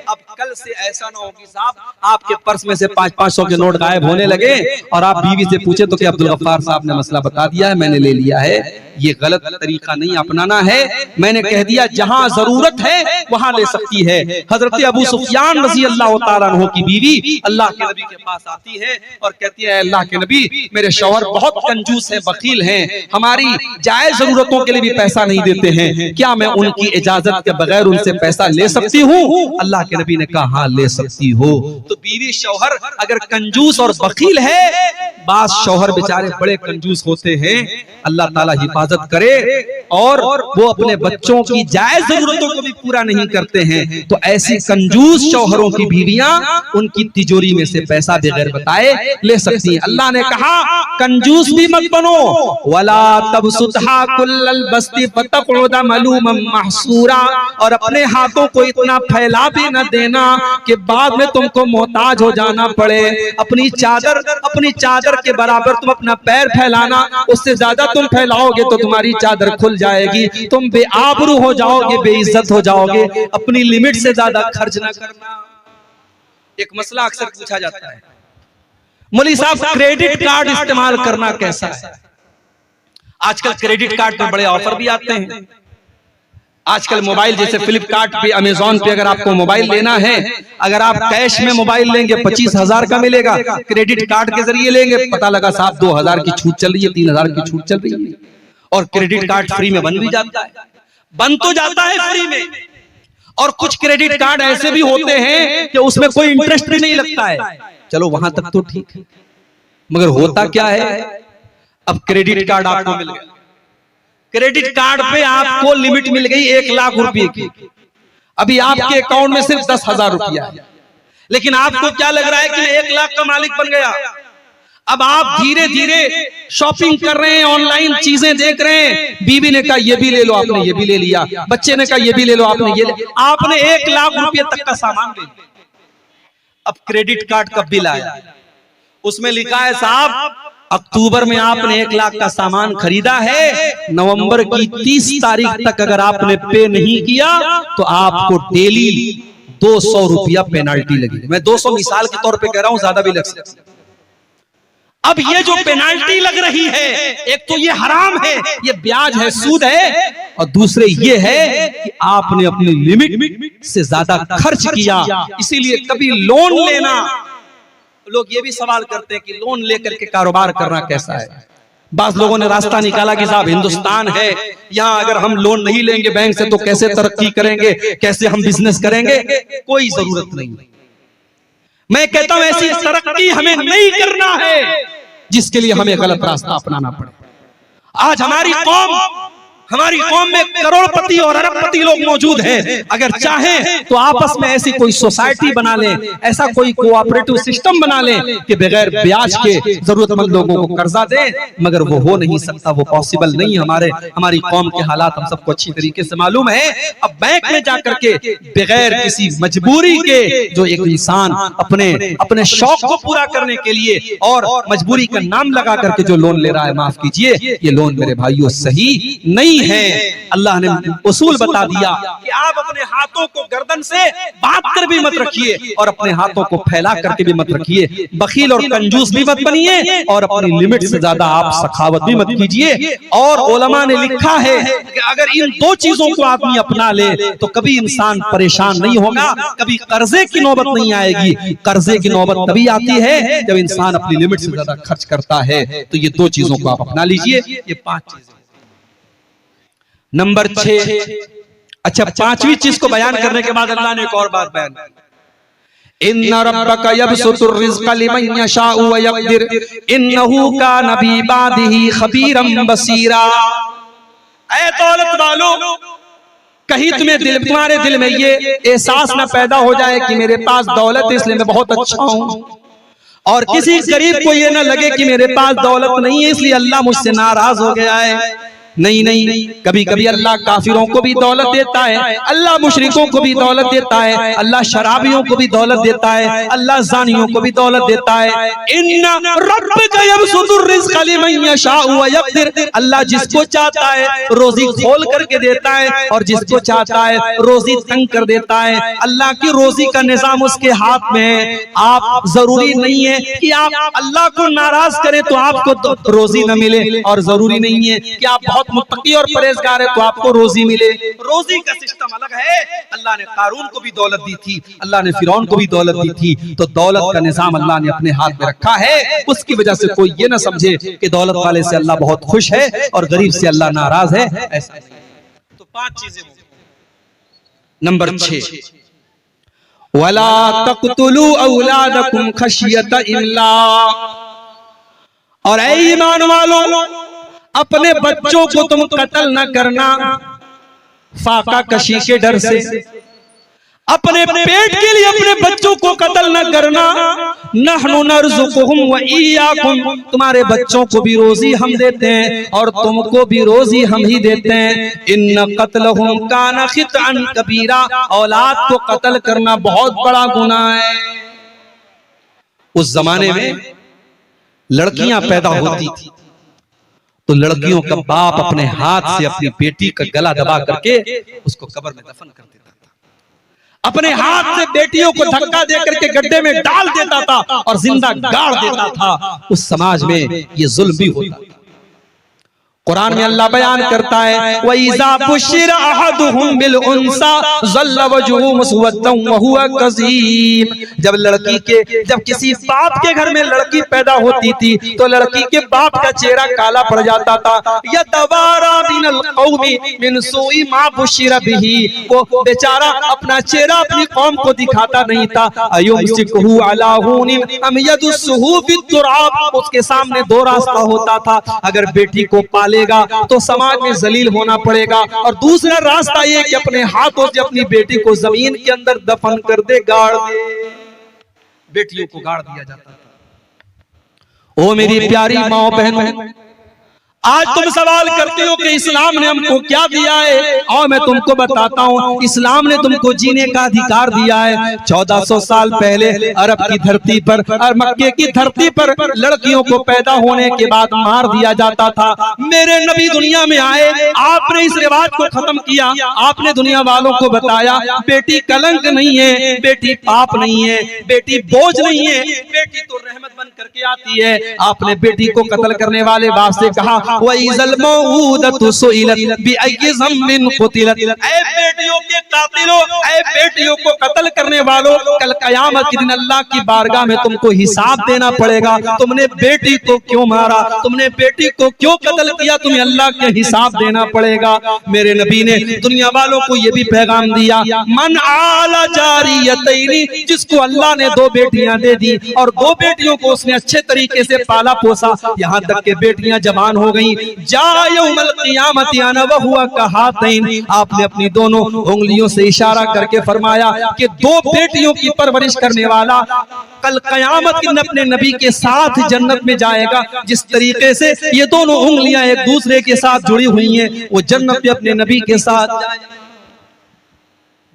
अब कल से ऐसा ना हो कि साहब आपके पर्स में से 500-500 के नोट गायब होने लगे और आप बीवी से पूछे तो कि अब्दुल गफ्फार साहब ने मसला बता दिया है, मैंने ले लिया है। ये गलत तरीका नहीं अपनाना है। मैंने कह दिया जहां जरूरत है वहां ले सकती है। हजरत अबू सुफियान रज़ी अल्लाह तआला अन्हु की बीवी अल्लाह के नबी के पास आती है और कहती है, अल्लाह के नबी मेरे शौहर बहुत कंजूस है, बखील हैं, हमारी जायज जरूरतों के लिए भी पैसा नहीं देते हैं, क्या मैं उनकी इजाजत के बगैर उनसे पैसा ले सकती हूँ? अल्लाह के नबी ने कहा हाँ ले सकती हो। तो बीवी शौहर अगर कंजूस और बखील है, बास शौहर बेचारे बड़े कंजूस होते हैं, अल्लाह ताला हिफाजत करे और वो अपने बच्चों की जायज जरूरतों को भी पूरा नहीं करते हैं, तो ऐसी कंजूस शौहरों की बीवियां उनकी तिजोरी में से पैसा बगैर बताए ले सकती हैं। अल्लाह ने कहा कंजूस भी मत बनो, वला तबसुतहा कुल्लल बस्ती फतक़उदा मलूमम महसूरा, और अपने हाथों को इतना फैला भी न देना कि बाद में तुमको मोहताज हो जाना पड़े। अपनी चादर के बराबर तुम अपना पैर फैलाना, उससे ज्यादा तुम फैलाओगे तो तुम्हारी चादर खुल जाएगी, तुम बेआबरू हो जाओगे, बेइज्जत हो जाओगे। अपनी लिमिट से ज्यादा खर्च ना करना। एक मसला अक्सर पूछा जाता है, मौलवी साहब क्रेडिट कार्ड इस्तेमाल करना कैसा है? आजकल क्रेडिट कार्ड पे बड़े ऑफर भी आते हैं। आजकल मोबाइल जैसे फ्लिपकार्ट पे, अमेजॉन पे अगर आपको मोबाइल लेना है, अगर आप कैश में मोबाइल लेंगे 25,000 का मिलेगा, क्रेडिट कार्ड के जरिए लेंगे पता लगा साहब 2,000 की छूट चल रही है, 3,000 की छूट चल रही है, और क्रेडिट कार्ड फ्री में बन भी जाता है। बन तो जाता है फ्री में, और कुछ क्रेडिट कार्ड ऐसे भी होते हैं कि उसमें कोई इंटरेस्ट भी नहीं लगता है। चलो वहां तक तो ठीक है, मगर होता क्या है, अब क्रेडिट कार्ड आपको मिल गया, क्रेडिट कार्ड पे आपको लिमिट मिल गई 1 लाख रुपए की, अभी आपके अकाउंट में सिर्फ 10,000 रुपया है, लेकिन आपको क्या लग रहा है कि मैं 1 लाख का मालिक बन गया। अब आप धीरे धीरे शॉपिंग कर रहे हैं, ऑनलाइन चीजें देख रहे हैं, बीवी ने कहा ये भी ले लो, आपने ये भी ले लिया, बच्चे ने कहा ये भी ले लो, आपने ये ले, आपने 1 लाख रुपए तक का सामान ले लिया। अब क्रेडिट कार्ड का बिल आया, उसमें लिखा है साहब अक्टूबर में आपने 1 लाख का सामान खरीदा है, नवंबर की 30 तारीख तक अगर आपने पे नहीं किया तो आपको डेली 200 रुपया पेनाल्टी लगेगी। मैं 200 मिसाल के तौर पे कह रहा हूं, ज्यादा भी लग सकती है। अब ये जो पेनाल्टी लग रही है, एक तो ये हराम है, ये ब्याज है, सूद है, और दूसरे ये है कि आपने अपनी लिमिट से ज्यादा खर्च किया। इसीलिए कभी लोन लेना, लोग ये भी सवाल करते हैं कि लोन लेकर के कारोबार करना कैसा है। बास लोगों ने रास्ता निकाला कि साहब हिंदुस्तान है, यहाँ अगर हम लोन नहीं लेंगे बैंक से तो कैसे तरक्की करेंगे, कैसे हम बिजनेस करेंगे। कोई जरूरत नहीं। मैं कहता हूं ऐसी तरक्की हमें नहीं करना है जिसके लिए हमें गलत रास्ता अपनाना पड़े। आज हमारी कौम में करोड़पति और अरबपति लोग मौजूद हैं। अगर चाहें तो आपस में ऐसी कोई सोसाइटी बना लें, ऐसा कोई कोऑपरेटिव सिस्टम बना लें कि बगैर ब्याज के जरूरतमंद लोगों को कर्जा दें, मगर वो हो नहीं सकता, वो पॉसिबल नहीं। हमारी कौम के हालात हम सबको अच्छी तरीके से मालूम है। अब बैंक में जाकर के बगैर किसी मजबूरी के, जो एक इंसान अपने शौक को पूरा करने के लिए और मजबूरी का नाम लगा करके जो लोन ले रहा है, माफ कीजिए, ये लोन मेरे भाइयों सही नहीं है। अल्लाह ने उसूल बता दिया कि आप अपने हाथों को गर्दन से बांध कर भी मत रखिए और अपने हाथों को फैला करके भी मत रखिए। बखील और कंजूस भी मत बनिए और अपनी लिमिट से ज्यादा आप सखावत भी मत कीजिए। और उलमा ने लिखा है कि अगर इन 2 चीजों को आदमी अपना ले तो कभी इंसान परेशान नहीं होगा, कभी कर्जे की नौबत नहीं आएगी। कर्जे की नौबत तभी आती है जब इंसान अपनी लिमिट से ज्यादा खर्च करता है। तो ये 2 चीजों को आप अपना लीजिए। ये 5 चीजें। नंबर 6, अच्छा 5वीं चीज को बयान करने के बाद अल्लाह ने एक और बात बयान की, इन्ना रब्बका यबसुतुर रिज़्क़ लिमन यशाउ व यक़दिर इन्नहु कान बिइबादिही खबीरम बसीरा। ऐ दौलत वालों, कहीं तुम्हारे दिल में ये एहसास न पैदा हो जाए कि मेरे पास दौलत है इसलिए मैं बहुत अच्छा हूं, और किसी गरीब को ये न लगे कि मेरे पास दौलत नहीं है इसलिए अल्लाह मुझसे नाराज हो गया है। नहीं नहीं, कभी कभी अल्लाह काफिरों को भी दौलत देता है, अल्लाह मुशरिकों को भी दौलत देता है, अल्लाह शराबियों को भी दौलत देता है, अल्लाह जानियों को भी दौलत देता है। इन्ना रब्बका यबसुतुर रिज़्क़ लिमन यशाउ व यक़दिर, अल्लाह जिसको चाहता है रोजी खोल करके देता है और जिसको चाहता है रोजी तंग कर देता है। अल्लाह की रोजी का निजाम उसके हाथ में है। आप जरूरी नहीं है कि आप अल्लाह को नाराज करें तो आपको रोजी न मिले, और जरूरी नहीं है कि आप बहुत मुत्तकी और परहेजगार है तो आपको रोजी मिले। रोजी का सिस्टम अलग है। अल्लाह ने कारून को भी दौलत दी थी, अल्लाह ने फिरौन को भी दौलत दी थी। तो दौलत का निजाम अल्लाह ने अपने हाथ में रखा है। उसकी वजह से कोई ये ना समझे कि दौलत वाले से अल्लाह बहुत खुश है और गरीब से अल्लाह नाराज है, ऐसा नहीं। तो 5 चीजें हो गई। नंबर 6, वला तक़तुलू औलादकुम खशियत इमलाक, और ऐ ईमान वालों अपने बच्चों को तुम कत्ल न करना फाका कशी के डर से। अपने पेट के लिए अपने बच्चों को कत्ल न करना। नहनु नर्ज़ुकुहुम व इय्याकुम, तुम्हारे बच्चों को भी रोजी हम देते हैं और तुमको भी रोजी हम ही देते हैं। इन्न क़त्लहुम काना ख़ितअन कबीरा, औलाद को कत्ल करना बहुत बड़ा गुनाह है। उस जमाने में लड़कियां पैदा होती थी तो लड़कियों का बाप अपने हाथ से अपनी बेटी का गला दबा करके उसको कब्र में दफन कर देता था। अपने हाथ से बेटियों को धक्का दे करके गड्ढे में डाल देता था और जिंदा गाड़ देता था। उस समाज में ये जुल्म भी होता था। कुरान में अल्लाह बयान करता है, वइज़ा बुश्शिरा अहदुहुम बिल उन्सा ज़ल्ल वजहुहु मुस्वद्दन व हुवा कज़ीम, जब किसी बाप के घर में लड़की पैदा होती थी तो लड़की के बाप का चेहरा काला पड़ जाता था। यतवारा मिनल कौमी मिन सुई मा बुश्शिरा बिही, वो बेचारा अपना चेहरा अपनी कौम को दिखाता नहीं था। अयुमसिकुहु अला हुनिन अम यदुस्सुहु फित्तुराब, उसके सामने 2 रास्ता होता था। अगर बेटी को पाले तो समाज में जलील होना पड़ेगा, और दूसरा रास्ता ये कि अपने हाथों से अपनी बेटी को जमीन के अंदर दफन कर दे, गाड़ दे। बेटियों को गाड़ दिया जाता था। ओ मेरी प्यारी माओ बहनों, आज तुम सवाल करते हो कि इस्लाम ने हमको क्या दिया है, और मैं तुमको बताता हूँ। इस्लाम ने तुमको जीने का अधिकार दिया है। 1400 साल पहले अरब की धरती पर और मक्के की धरती पर लड़कियों को पैदा होने के बाद मार दिया जाता था। मेरे नबी दुनिया में आए, आपने इस रिवाज को खत्म किया। आपने दुनिया वालों को बताया बेटी कलंक नहीं है, बेटी पाप नहीं है, बेटी बोझ नहीं है, बेटी तो रहमत बन करके आती है। आपने बेटी को कत्ल करने वाले बाप से कहा, वइज़ल मऊदतु सुइलत बिअय्यि ज़म्बिन क़ुतिलत, ऐ बेटियों के कातिलों, ऐ बेटियों को कत्ल करने वालों, कल कयामत के दिन अल्लाह की बारगाह में तुमको हिसाब देना पड़ेगा। तुमने बेटी को क्यों मारा, तुमने बेटी को क्यों कत्ल किया, तुम्हें अल्लाह के हिसाब देना पड़ेगा। मेरे नबी ने दुनिया वालों को यह भी पैगाम दिया, मन आला जारियतैनी, जिसको अल्लाह ने 2 बेटियां दे दी और 2 बेटियों को उसने अच्छे तरीके से पाला पोसा, यहाँ तक के बेटियां जवान हो गई। जा यौमल क़ियामति अना व हुवा कहातैन, आपने अपनी दोनों उंगलियों से इशारा करके फरमाया कि 2 बेटियों की परवरिश करने वाला कल कयामत के दिन अपने नबी के साथ जन्नत में जाएगा। जिस तरीके से ये दोनों उंगलियां एक दूसरे के साथ जुड़ी हुई हैं, वो जन्नत में अपने नबी के साथ जाएगा।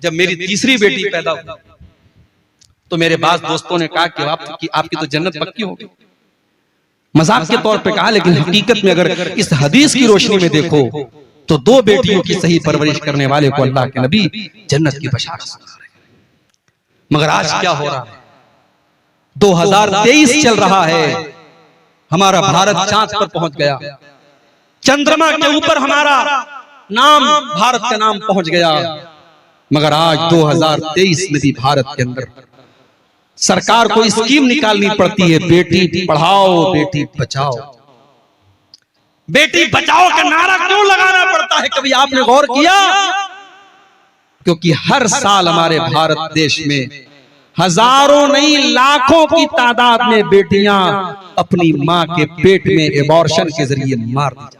जब मेरी तीसरी बेटी पैदा हुई तो मेरे बास दोस्तों ने कहा कि आपकी तो जन्नत पक्की होगी। मजाक के तौर पे कहा, लेकिन हकीकत में अगर इस हदीस की रोशनी में देखो तो 2 बेटियों की सही परवरिश करने वाले को अल्लाह के नबी जन्नत की बशारत सुना रहे हैं। मगर आज क्या हो रहा है, 2023 चल रहा है, हमारा भारत चांद पर पहुंच गया, चंद्रमा के ऊपर हमारा नाम, भारत का नाम पहुंच गया। मगर आज 2023 में भी भारत के अंदर सरकार को स्कीम निकालनी पड़ती है, बेटी पढ़ाओ बेटी बचाओ। बेटी बचाओ का नारा क्यों लगाना पड़ता है, कभी आपने गौर किया? क्योंकि हर साल हमारे भारत देश में हजारों नहीं लाखों की तादाद में बेटियां अपनी मां के पेट में एबॉर्शन के जरिए मार दी जाती।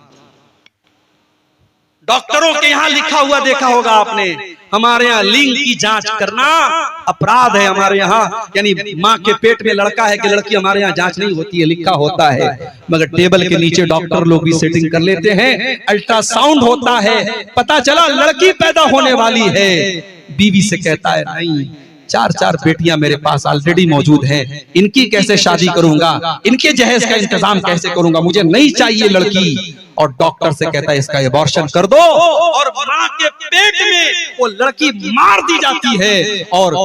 डॉक्टरों के यहाँ लिखा हुआ देखा होगा आपने, हमारे यहाँ लिंग की जांच करना अपराध है। हमारे यहाँ यानी माँ के पेट में लड़का है कि लड़की, हमारे यहाँ जांच नहीं होती है, लिखा होता है। मगर टेबल के नीचे डॉक्टर लोग भी सेटिंग कर लेते हैं। अल्ट्रासाउंड होता है, पता चला लड़की पैदा होने वाली है। बीवी से कहता है नहीं, 4 बेटियां मेरे पास ऑलरेडी मौजूद हैं, इनकी कैसे शादी करूंगा, इनके जहेज का इंतजाम कैसे करूंगा, मुझे नहीं चाहिए लड़की। और डॉक्टर से कहता है इसका एबॉर्शन कर दो, और मां के पेट में वो लड़की मार दी जाती है। और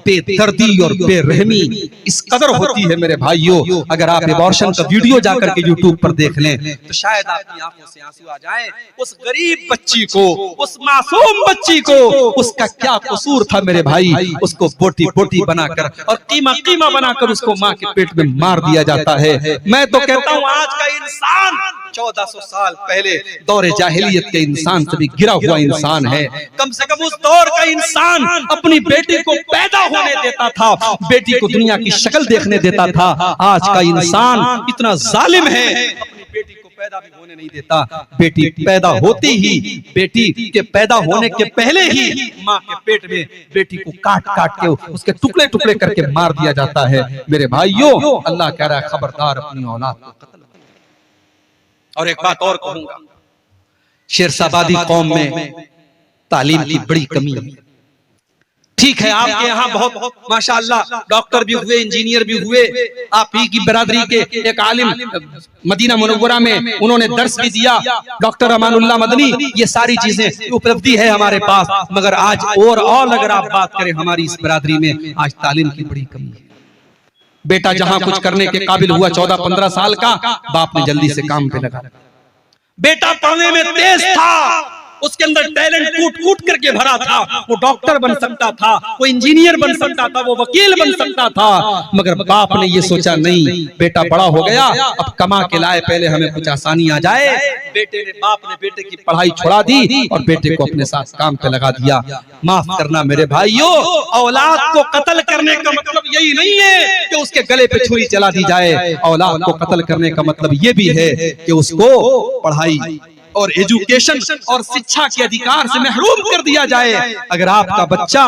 बेदर्दी और बेरहमी इस कदर होती है मेरे भाइयों, अगर आप एबॉर्शन का वीडियो जाकर के यूट्यूब पर देख लें तो शायद आपकी आंखों से आंसू आ जाए। उस गरीब बच्ची को, उस मासूम बच्ची को, उसका क्या कसूर था मेरे भाई, उसको बोटी बोटी बनाकर और कीमा कीमा बनाकर उसको मां के पेट में मार दिया जाता है। मैं तो कहता हूं आज का इंसान 1400 साल पहले दौरे जाहिलियत के इंसान से भी गिरा हुआ इंसान है। कम से कम उस दौर का इंसान अपनी बेटी को पैदा होने देता था, बेटी को दुनिया की शक्ल देखने देता था। आज का इंसान इतना जालिम है, अपनी बेटी को पैदा भी होने नहीं देता। बेटी पैदा होती ही, बेटी के पैदा होने के पहले ही माँ के पेट में बेटी को काट काट के उसके टुकड़े टुकड़े करके मार दिया जाता है। मेरे भाइयों, अल्लाह कह रहा है खबरदार अपनी औलाद को कत्ल। और एक बात और कहूंगा, शेरशाबादी कौम में तालीम की बड़ी कमी है। ठीक है, आपके यहाँ बहुत माशाअल्लाह डॉक्टर भी हुए, इंजीनियर भी हुए। आप ही की बरादरी के एक आलिम मदीना मुनव्वरा में उन्होंने दर्स भी दिया, डॉक्टर अमानुल्लाह मदनी। ये सारी चीजें उपलब्धि है हमारे पास। मगर आज ओवरऑल अगर आप बात करें हमारी इस बरादरी में आज तालीम की बड़ी कमी है। बेटा जहां कुछ करने के काबिल हुआ 14-15 साल का, बाप ने जल्दी से काम पे लगा। बेटा पढ़ने में तेज था, उसके अंदर टैलेंट कूट कूट करके भरा था। वो डॉक्टर बन सकता था, वो इंजीनियर बन सकता था, वो वकील बन सकता था। मगर बाप ने ये सोचा नहीं, बेटा बड़ा हो गया, अब कमा के लाए, पहले हमें कुछ आसानी आ जाए। बाप ने बेटे की पढ़ाई छुड़ा दी और बेटे को अपने साथ काम पे लगा दिया। माफ करना मेरे भाइयों, औलाद को कत्ल करने का मतलब यही नहीं है कि उसके गले पे छुरी चला दी जाए। औलाद को कत्ल करने का मतलब ये भी है कि उसको पढ़ाई और एजुकेशन और शिक्षा के अधिकार से महरूम कर दिया जाए। अगर आपका बच्चा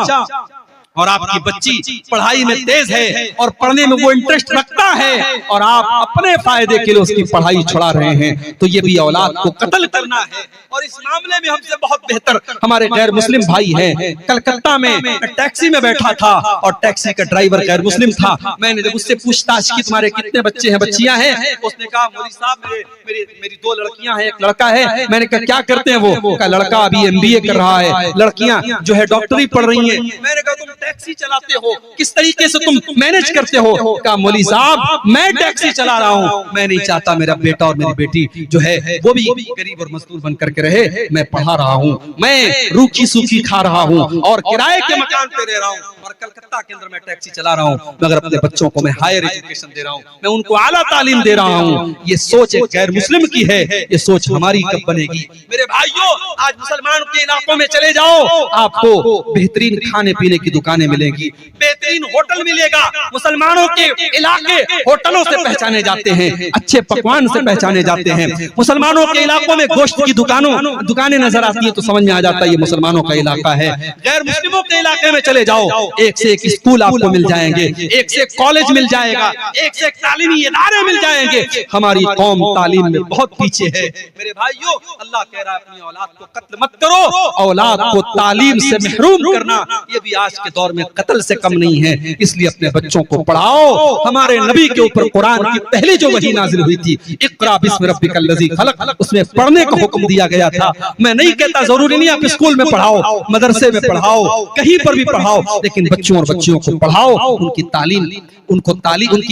और आपकी बच्ची पढ़ाई में तेज है और पढ़ने में वो इंटरेस्ट रखता है और आप अपने फायदे के लिए उसकी पढ़ाई छुड़ा रहे हैं, तो ये भी औलाद को कत्ल करना है। और इस मामले में हमसे बहुत बेहतर हमारे गैर मुस्लिम भाई हैं। कलकत्ता में टैक्सी में बैठा था और टैक्सी का ड्राइवर गैर मुस्लिम था। मैंने जब उससे पूछताछ की तुम्हारे कितने बच्चे हैं, बच्चियां हैं, उसने कहा मौलवी साहब मेरी 2 लड़कियां हैं, 1 लड़का है। मैंने कहा क्या करते हैं वो? कहा लड़का अभी MBA कर रहा है, लड़कियां जो है डॉक्टरी पढ़ रही हैं। मैंने कहा तुम टैक्सी चलाते हो, किस तरीके से तुम मैनेज करते हो? कहा मौलवी साहब मैं टैक्सी चला रहा हूँ, मैं नहीं चाहता मेरा बेटा और मेरी बेटी जो है वो भी गरीब और मजदूर बन करके रहे। मैं पढ़ा रहा हूँ, मैं रूखी सूखी खा रहा हूँ और किराए के मकान पे रह रहा हूँ और कलकत्ता के अंदर मैं टैक्सी चला रहा हूँ, मगर अपने बच्चों को मैं हायर एजुकेशन दे रहा हूँ, मैं उनको आला तालीम दे रहा हूँ। ये सोच एक गैर मुस्लिम की है, ये सोच हमारी कब बनेगी? मेरे भाइयों, आज मुसलमानों के इलाकों में चले जाओ, आपको बेहतरीन खाने पीने की दुकानें मिलेंगी, बेहतरीन होटल मिलेगा। मुसलमानों के इलाके होटलों से पहचाने जाते हैं, अच्छे पकवान से पहचाने जाते हैं। मुसलमानों के इलाकों में गोश्त की दुकानें नजर आती है तो समझ में आ जाता है ये मुसलमानों का इलाका है। गैर मुस्लिमों के इलाके में चले जाओ, एक से एक स्कूल आपको मिल जाएंगे, एक से एक कॉलेज मिल जाएगा, एक से एक तालीमी इदारे मिल जाएंगे। हमारी कौम तालीम में बहुत पीछे है। मेरे भाइयों, अल्लाह कह रहा है अपनी औलाद को कत्ल मत करो। औलाद को तालीम से महरूम करना ये भी आज के दौर में कत्ल से कम नहीं है। इसलिए अपने बच्चों को पढ़ाओ। हमारे नबी के ऊपर कुरान की पहली जो वही नाजिल हुई थी, इक़रा बिस्मि रब्बिकल लज़ी खलक़, उसमें पढ़ने का हुक्म दिया गया था। मैं नहीं कहता जरूरी नहीं आप स्कूल में पढ़ाओ, मदरसे में पढ़ाओ, कहीं पर भी पढ़ाओ, लेकिन बच्चों और बच्चियों को पढ़ाओ, उनकी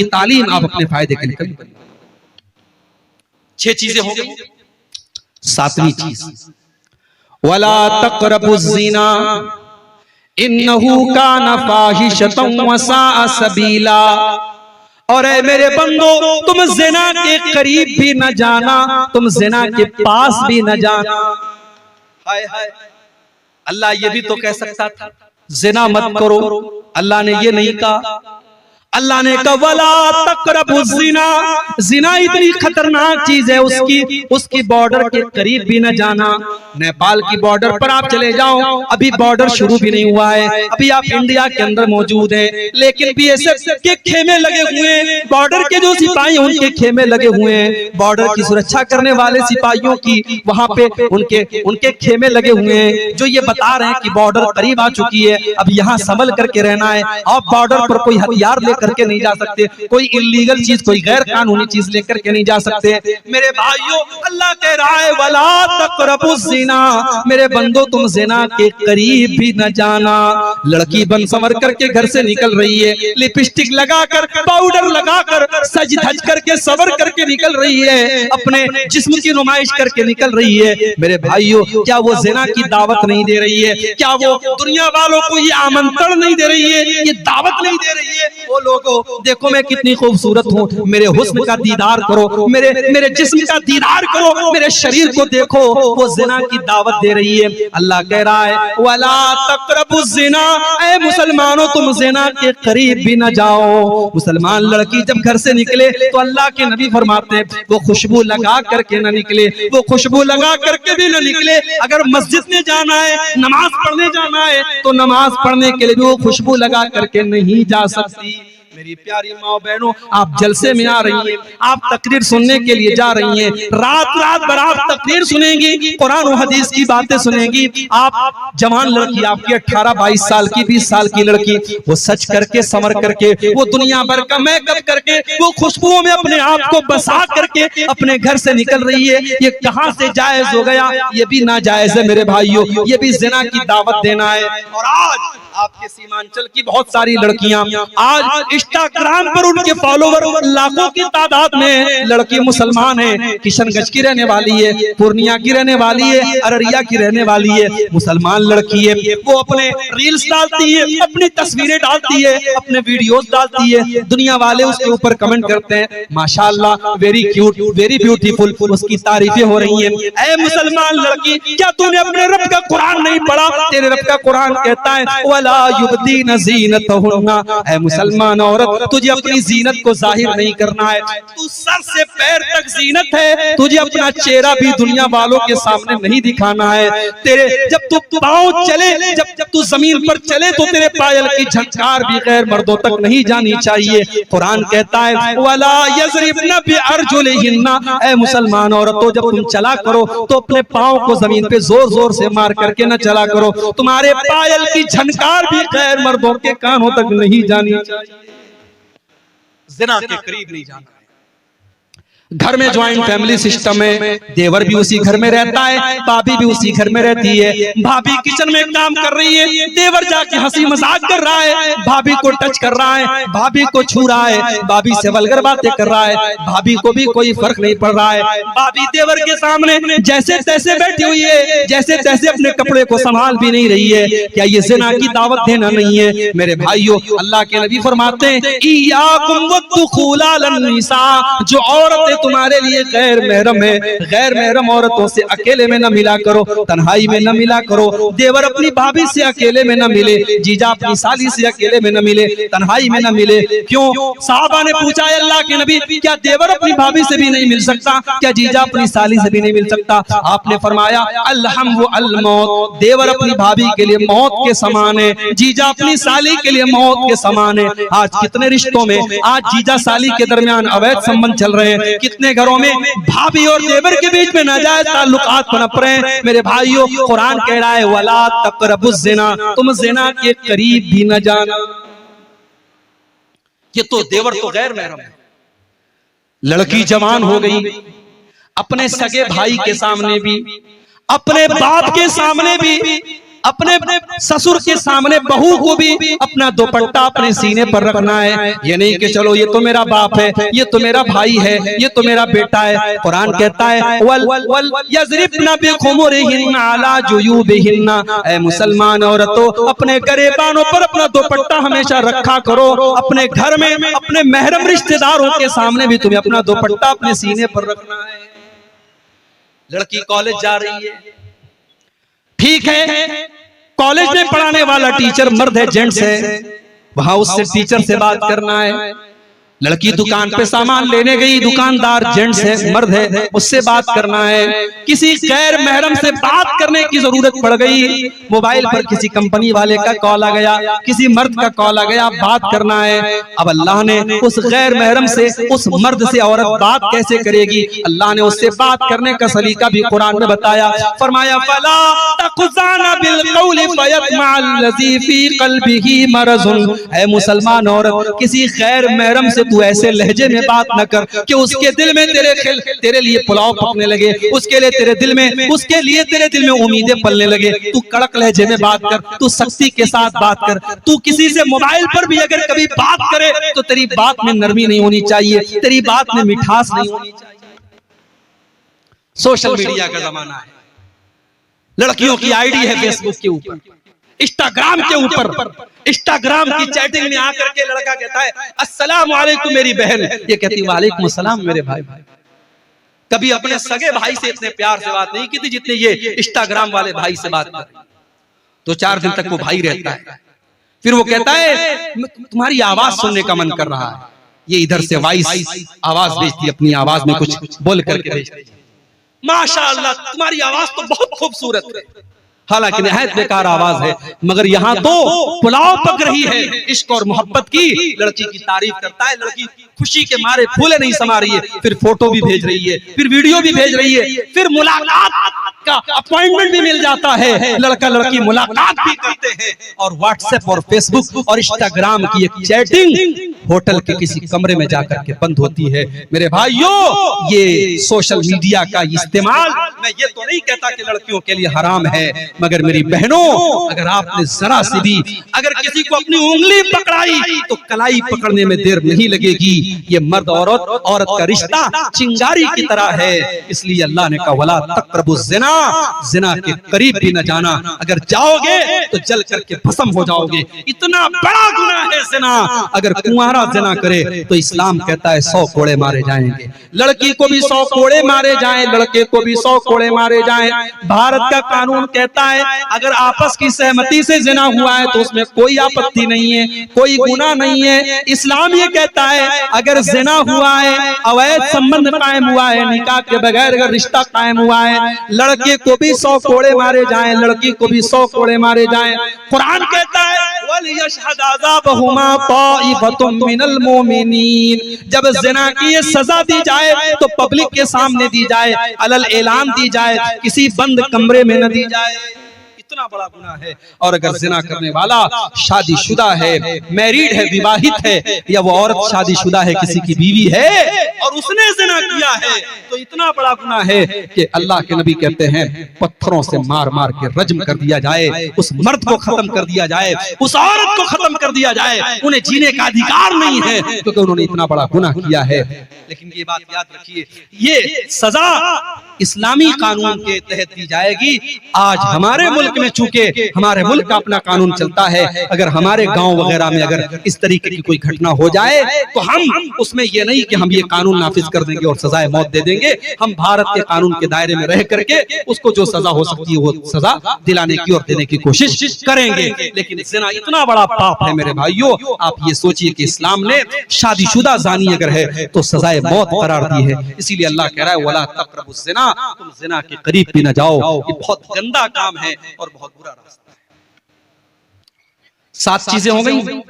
तालीम आप अपने फायदे के लिए करें। 6 चीजें हो गई। 7वीं चीज, वला तक़रबुज़्ज़िना इन्नहु काना फ़ाहिशतन व साअ सबीला। और ऐ मेरे बंदो, तुम ज़िना के करीब भी न जाना, तुम ज़िना के पास भी न जाना। हाय हाय, अल्लाह ये भी तो कह सकता था ज़िना मत करो, अल्लाह ने ये नहीं कहा। अल्लाह ने कहा वला तक़रबु ज़िना, जिना इतनी खतरनाक चीज है, उसकी बॉर्डर के करीब भी न जाना। नेपाल की बॉर्डर पर आप चले जाओ, अभी बॉर्डर शुरू भी नहीं हुआ है, अभी आप इंडिया के अंदर मौजूद हैं, लेकिन बीएसएफ के खेमे लगे हुए हैं, बॉर्डर के जो सिपाही उनके खेमे लगे हुए हैं, बॉर्डर की सुरक्षा करने वाले सिपाहियों की वहां पे उनके खेमे लगे हुए हैं, जो ये बता रहे हैं कि बॉर्डर करीब आ चुकी है, अब यहाँ संभल करके रहना है। आप बॉर्डर पर कोई हथियार लेकर के नहीं जा सकते, कोई इल्लीगल चीज, कोई गैर कानूनी चीज लेकर के नहीं जा सकते। मेरे भाइयों, अल्लाह कह रहा है वला तक़रबु ज़िना, मेरे बंदो तुम ज़िना के करीब भी न जाना। लड़की बन संवर करके घर से निकल रही है, लिपस्टिक लगाकर, पाउडर लगाकर, सज धज करके, सवर करके निकल रही है, अपने जिस्म की नुमाइश करके निकल रही है। मेरे भाइयों, क्या वो ज़िना की दावत नहीं दे रही है? क्या वो दुनिया वालों को ये आमंत्रण नहीं दे रही है, ये दावत नहीं दे रही है? वो लोगों, देखो मैं कितनी खूबसूरत हूँ, मेरे हुस्न का दीदार करो, मेरे जिस्म का दीदार करो, मेरे शरीर को देखो, वो ज़िना की दावत दे रही है। अल्लाह कह रहा है वला तक़रबु ज़िना, ऐ मुसलमानों तुम ज़िना के करीब भी न जाओ। मुसलमान लड़की जब घर से निकले तो अल्लाह के नबी फरमाते वो खुशबू लगा करके न निकले, वो खुशबू लगा करके भी न निकले। अगर मस्जिद में जाना है, नमाज पढ़ने जाना है, तो नमाज पढ़ने के लिए भी वो खुशबू लगा करके नहीं जा सकती। मेरी प्यारी माँ बहनों, आप जलसे में आ रही हैं, आप तकरीर सुनने के लिए जा रही हैं, रात भर आप तकरीर सुनेंगी, कुरान और हदीस की बातें सुनेंगी। आप जवान लड़की, आपकी 18-22 साल की, 20 साल की लड़की, वो सच करके, संवर करके, वो दुनिया भर का मेकअप करके, वो खुशबुओं में अपने आप को बसा करके अपने घर से निकल रही है। ये कहां से जायज हो गया? ये भी नाजायज है मेरे भाइयों, ये भी ज़िना की दावत देना है। और आज आपके सीमांचल की बहुत सारी लड़कियां, आज इंस्टाग्राम पर उनके फॉलोवर लाखों की तादाद में, लड़की मुसलमान है, किशनगंज की रहने वाली है, पूर्णिया की रहने वाली है, अररिया की रहने वाली है, मुसलमान लड़की है, वो अपने रील्स डालती है, अपनी तस्वीरें डालती है, अपने वीडियोस डालती है, दुनिया वाले उसके ऊपर कमेंट करते हैं माशाअल्लाह, वेरी क्यूट, वेरी ब्यूटीफुल, उसकी तारीफें हो रही हैं। ऐ मुसलमान लड़की, क्या तूने अपने रब का कुरान नहीं पढ़ा? तेरे रब का कुरान कहता है युबदीन ज़ीनतहुन्ना, ऐ मुसलमान औरत, तुझे अपनी जीनत को जाहिर नहीं करना है, तू सर से पैर तक जीनत है, तुझे अपना चेहरा भी दुनिया वालों के सामने नहीं दिखाना है। तेरे जब तू पाँव चले, जब तू जमीन पर चले, तो तेरे पायल की झंकार भी गैर मर्दों तक नहीं जानी चाहिए। कुरान कहता है वला यज़रिबना बिअरजुलिहिन्ना, ऐ मुसलमान औरतों, जब तुम चला करो तो अपने पाँव को जमीन पे जोर जोर से मार करके न चला करो, तुम्हारे पायल की झंकार भी गैर मर्दों के कानों तक नहीं जानी चाहिए। ज़िना के करीब नहीं जाना। घर में ज्वाइंट फैमिली सिस्टम है, देवर भी उसी घर में रहता है, भाभी भी उसी घर में रहती है। भाभी किचन में काम कर रही है, देवर जाके हंसी मजाक कर रहा है, भाभी को टच कर रहा है, भाभी को छू रहा है, भाभी से वल्गर बातें कर रहा है, भाभी को भी कोई फर्क नहीं पड़ रहा है। भाभी देवर के सामने जैसे तैसे बैठी हुई है, जैसे तैसे अपने कपड़े को संभाल भी नहीं रही है। क्या ये ज़िना की दावत देना नहीं है? मेरे भाइयों, अल्लाह के नबी फरमाते हैं इय्याकुम वद्दुखूल अलन निसा, जो औरतें तुम्हारे लिए गैर महरम है, गैर महरम औरतों से अकेले में न मिला करो, तन्हाई में न मिला करो। देवर अपनी भाभी से अकेले में न मिले, जीजा अपनी साली से अकेले में न मिले, तन्हाई में न मिले। क्यों? साहबा ने पूछा अल्लाह के नबी, क्या देवर अपनी भाभी से भी नहीं मिल सकता? क्या जीजा अपनी साली से भी नहीं मिल सकता? आपने फरमाया अल्हम व अल मौत, देवर अपनी भाभी के लिए मौत के समान है, जीजा अपनी साली के लिए मौत के समान है। आज कितने रिश्तों में, आज जीजा साली के दरमियान अवैध संबंध चल रहे हैं, कितने घरों में भाभी और देवर के बीच में नाजायज ताल्लुकात पनप रहे हैं। मेरे भाइयों, कुरान कह रहा है वला तक़रबु ज़िना, तुम ज़िना के करीब भी न जाना। ये तो देवर तो गैर महरम है। लड़की जवान हो गई, अपने सगे भाई के सामने भी, अपने बाप के सामने भी, अपने ससुर के सामने बहू को भी अपना दुपट्टा अपने सीने पर रखना है। ये नहीं कि चलो ये तो मेरा बाप है, ये तो मेरा भाई है, ये तो मेरा बेटा है। कुरान कहता है वल यज़रिबना बिखुमुरिहिन्ना अला जुयूबिहिन्ना, ऐ मुसलमान औरतों, अपने गरेबानों पर अपना दुपट्टा हमेशा रखा करो। अपने घर में अपने महरम रिश्तेदारों के सामने भी तुम्हें अपना दुपट्टा अपने सीने पर रखना है। लड़की कॉलेज जा रही है, ठीक है, कॉलेज में पढ़ाने वाला टीचर मर्द है, जेंट्स है, वहां उससे टीचर से बात करना है। लड़की दुकान पे सामान लेने गई, दुकानदार जेंट्स है, मर्द है, उससे बात करना है। किसी गैर महरम से बात करने की जरूरत पड़ गई, मोबाइल पर किसी कंपनी वाले का कॉल आ गया, किसी मर्द का कॉल आ गया, बात करना है। अब अल्लाह ने उस गैर महरम से, उस मर्द से औरत बात कैसे करेगी, अल्लाह ने उससे बात करने का सलीका भी कुरान में बताया। फरमाया फला तखज़ाना बिल क़ौलि फयत्मअल्लज़ी फ़ी क़ल्बिही मरज़ुन। ऐ मुसलमान औरत, किसी गैर महरम से तू ऐसे लहजे में बात न कर कि उसके दिल में तेरे लिए पुलाव पकने लगे, उसके लिए तेरे दिल में उम्मीदें पलने लगे। तू कड़क लहजे में बात कर, तू सख्ती के साथ बात कर। तू किसी से मोबाइल पर भी अगर कभी बात करे तो तेरी बात में नरमी नहीं होनी चाहिए, तेरी बात में मिठास नहीं होनी चाहिए। सोशल मीडिया का जमाना है, लड़कियों की आईडी है फेसबुक के ऊपर, इंस्टाग्राम के ऊपर। इंस्टाग्राम की चैटिंग में आकर के लड़का कहता है अस्सलाम वालेकुम मेरी बहन, ये कहती है वालेकुम अस्सलाम मेरे भाई। कभी अपने सगे भाई से इतने प्यार से बात नहीं की थी जितने ये इंस्टाग्राम वाले भाई से बात कर। 2-4 दिन तक वो भाई रहता है, फिर वो कहता है तुम्हारी आवाज सुनने का मन कर रहा है। ये इधर से वॉइस आवाज भेजती, अपनी आवाज में कुछ बोल करके भेजती। माशाअल्लाह तुम्हारी आवाज तो बहुत खूबसूरत है, हालांकि निहायत बेकार आवाज है, मगर यहाँ तो पुलाव पक रही है। इश्क और मोहब्बत की लड़की की तारीफ करता है, लड़की खुशी के मारे फूले नहीं समा रही है, फिर फोटो भी भेज रही है, फिर वीडियो भी भेज रही है, फिर मुलाकात का अपॉइंटमेंट भी मिल जाता है, लड़का लड़की मुलाकात भी करते हैं। और व्हाट्सएप और फेसबुक और इंस्टाग्राम की एक चैटिंग होटल के किसी कमरे में जाकर के बंद होती है। मेरे भाइयों, ये सोशल मीडिया का इस्तेमाल, मैं ये तो नहीं कहता कि लड़कियों के लिए हराम है, मगर मेरी बहनों, अगर आपने जरा सी भी अगर किसी को अपनी उंगली पकड़ाई तो कलाई पकड़ने में देर नहीं लगेगी। ये मर्द औरत का रिश्ता चिंगारी की तरह है, इसलिए अल्लाह ने कहा वला तक़रबुज़ ज़िना, ज़िना के करीब भी न जाना, अगर जाओगे तो जल करके भस्म हो जाओगे। इतना बड़ा गुनाह है ज़िना। अगर कुंवारा ज़िना करे तो इस्लाम कहता है 100 कोड़े मारे जाएंगे, लड़की को भी 100 कोड़े मारे जाएं, लड़के को भी 100 कोड़े मारे जाएं। भारत का कानून कहता है अगर आपस की सहमति से ज़िना हुआ है तो उसमें कोई आपत्ति नहीं है, कोई गुनाह नहीं है। इस्लाम ये कहता है अगर ज़िना हुआ है, अवैध संबंध कायम हुआ है, निकाह के बगैर अगर रिश्ता कायम हुआ है, लड़के को भी 100 कोड़े मारे जाएं, लड़की को भी 100 कोड़े मारे जाएं। कुरान कहता है वलियशहद अज़ाबहुमा ताइफतुम मिनल मोमिनीन, जब ज़िना की ये सजा दी जाए तो पब्लिक के सामने दी जाए, अलल ऐलान दी जाए, किसी बंद कमरे में न दी जाए। इतना बड़ा गुनाह है। और अगर जिना करने वाला शादीशुदा है, मैरिड है, विवाहित है, या वो औरत शादीशुदा है, किसी की बीवी है और उसने जिना किया है, तो इतना बड़ा गुनाह है कि अल्लाह के नबी कहते हैं पत्थरों से मार मार के रज्म कर दिया जाए, उस मर्द को खत्म कर दिया जाए, उस औरत को खत्म कर दिया जाए। उन्हें जीने का अधिकार नहीं है क्योंकि उन्होंने इतना बड़ा गुनाह किया है। लेकिन ये बात याद रखिए, ये सजा इस्लामी कानून के तहत दी जाएगी। आज हमारे मुल्क में चूंकि हमारे मुल्क का अपना कानून चलता है, अगर हमारे गांव वगैरह में अगर इस तरीके की कोई घटना हो जाए तो हम उसमें ये नहीं कि हम ये कानून नाफिज कर देंगे और सजाए मौत दे देंगे। हम भारत के कानून के दायरे में रह करके उसको जो सजा हो सकती है वो सजा दिलाने की और देने की कोशिश करेंगे। लेकिन जिना इतना बड़ा पाप है मेरे भाइयों, आप ये सोचिए कि इस्लाम ने शादीशुदा जानी अगर है तो सजाए मौत करार दी है। इसीलिए अल्लाह कह रहा है वला तक़रबुज़ ज़िना, तुम जिना के करीब भी न जाओ। ये बहुत गंदा काम है और बहुत बुरा रास्ता है। 7 चीजें हो गई।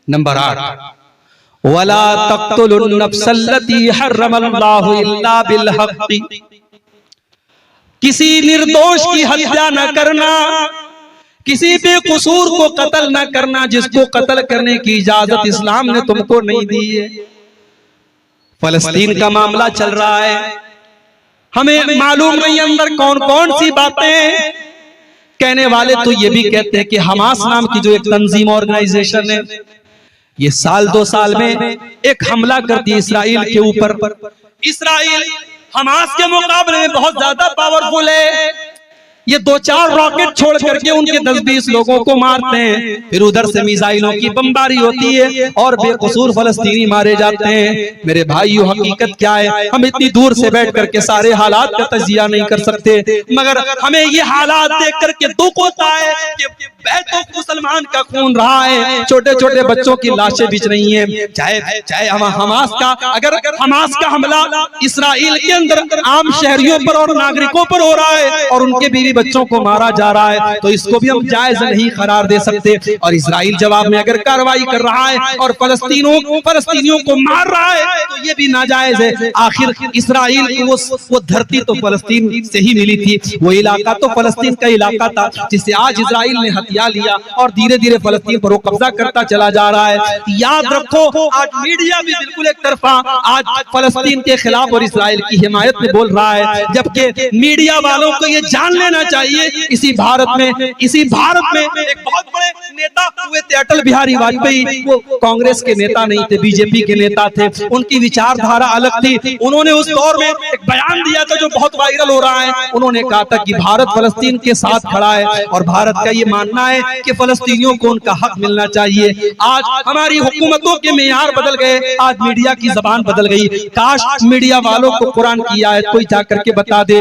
नंबर 8 वला तक़्तुलुन नफ्सल्लती हर्रमल्लाहु इल्ला बिल हक़्क़ि, किसी निर्दोष की हत्या न करना, किसी बेकसूर को कत्ल न करना, जिसको कत्ल करने की इजाजत इस्लाम ने तुमको नहीं दी है। फलस्तीन का मामला चल रहा है, हमें मालूम नहीं अंदर कौन कौन सी बातें। कहने वाले तो ये भी कहते हैं कि हमास नाम की जो एक तंजीम ऑर्गेनाइजेशन है, ये साल 2 साल में एक हमला करती है इसराइल के ऊपर। इसराइल हमास के मुकाबले में बहुत ज्यादा पावरफुल है। ये 2-4 रॉकेट छोड़ करके उनके 10-20 लोगों को मारते हैं, फिर उधर से मिसाइलों की बमबारी होती है और बेकसूर फलस्तीनी मारे जाते हैं। मेरे भाइयों, हकीकत क्या है? हम इतनी दूर से बैठ करके सारे हालात का तजिया नहीं कर सकते, मगर हमें ये हालात देख करके दुख होता है कि बैतों मुसलमान का खून रहा है, छोटे छोटे बच्चों की लाशें बिछ रही हैं। चाहे हमास का, अगर हमास का हमला इसराइल के अंदर आम शहरियों पर और नागरिकों पर हो रहा है और उनके बीवी बच्चों को मारा जा रहा है, तो इसको भी हम जायज नहीं करार दे सकते। और इसराइल जवाब में अगर कार्रवाई कर रहा है और फलस्तीनियों को मार रहा है तो ये भी नाजायज है। आखिर इसराइल को वो धरती तो फलस्तीन से ही मिली थी, वो इलाका तो फलस्तीन का इलाका था जिसे आज इसराइल ने हथिया लिया और धीरे धीरे फलस्तीन पर वो कब्जा करता चला जा रहा है। याद रखो, आज मीडिया भी बिल्कुल एक तरफा आज फलस्तीन के खिलाफ और इसराइल की हिमायत में बोल रहा है, जबकि मीडिया वालों को ये जान लेना चाहिए इसी भारत में एक बहुत बड़े नेता हुए थे अटल बिहारी वाजपेयी। वो कांग्रेस के नेता नहीं थे, बीजेपी के नेता थे, उनकी विचारधारा अलग थी। उन्होंने उस दौर में एक बयान दिया था जो बहुत वायरल हो रहा है। उन्होंने कहा था कि भारत फलस्तीन के साथ खड़ा है और भारत का ये मानना है कि फलस्तीनियों को उनका हक मिलना चाहिए। आज हमारी हुकूमतों के मेयार बदल गए, आज मीडिया की जबान बदल गई। काश मीडिया वालों को कुरान की आयत कोई जाकर के बता दे,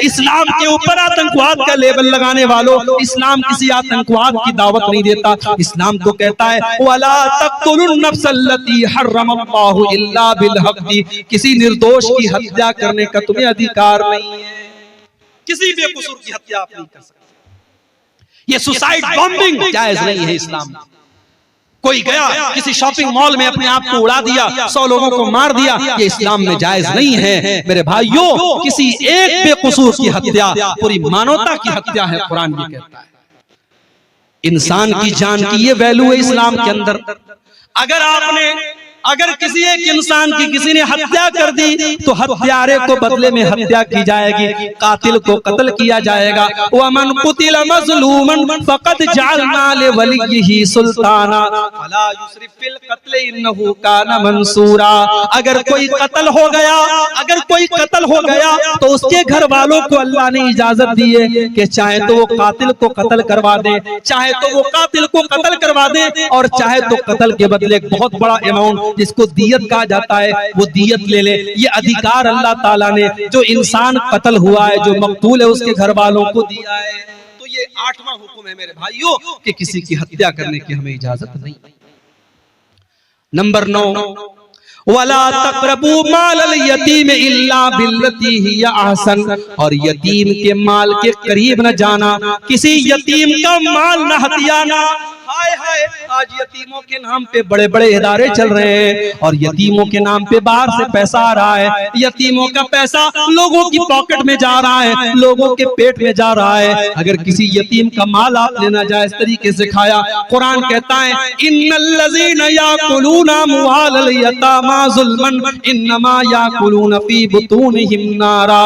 इस्लाम के ऊपर आतंकवाद का लेबल लगाने वालों, इस्लाम किसी आतंकवाद की दावत नहीं देता। इस्लाम तो कहता है वला तक़्तुलुन नफ्सल्लती हर्रमल्लाहु इल्ला बिल हक़्क़ि, किसी निर्दोष की हत्या करने का तुम्हें अधिकार नहीं है, किसी बेकसूर की हत्या आप नहीं कर सकते। ये सुसाइड बॉम्बिंग जायज नहीं है इस्लाम में। कोई गया किसी शॉपिंग मॉल में अपने आप को उड़ा दिया, 100 लोगों को मार दिया, ये इस्लाम में जायज नहीं है मेरे भाइयों। किसी एक बेकसूर की हत्या पूरी मानवता की हत्या है, कुरान भी कहता है। इंसान की जान की ये वैल्यू है इस्लाम के अंदर। अगर किसी एक इंसान की किसी ने हत्या कर दी तो हत्यारे को बदले में हत्या की जाएगी, कातिल को कत्ल किया जाएगा। वमन कुतिल मज़लूमन फक़द जअलना लिवलिय्यिही सुल्ताना फला युसरिफ फिल क़त्ल इन्नहु काना मंसूरा। अगर कोई कत्ल हो गया तो उसके घर वालों को अल्लाह ने इजाजत दी है कि चाहे तो वो कातिल को कत्ल करवा दे, चाहे तो वो कातिल को कत्ल करवा दे, और चाहे तो कत्ल के बदले एक बहुत बड़ा अमाउंट जिसको दियत कहा जाता है वो दियत ले ले। ये अधिकार अल्लाह ताला ने जो इंसान कत्ल हुआ है, जो मकतूल है, उसके घर वालों को दिया है। तो ये 8वां हुक्म है मेरे भाइयों कि किसी की हत्या करने की हमें इजाजत नहीं। नंबर 9, वला तक़रबू मालल यतीम इल्ला बिल्लती हिया अहसन, और यतीम के माल के करीब न जाना, किसी यतीम का माल न हथियाना। हाय हाय, आज यतीमों के नाम पे बड़े बड़े इदारे चल रहे हैं और यतीमों के नाम पे बाहर से पैसा आ रहा है। यतीमों का पैसा लोगों की पॉकेट में जा रहा है, लोगों के पेट में जा रहा है। अगर किसी यतीम का माल आपने नाजायज तरीके से खाया, कुरान कहता है इन्नल्लज़ीना याकुलूना अम्वालल यतामा ज़ुल्मन इन्नमा याकुलूना फी बुतूनिहिम नारा।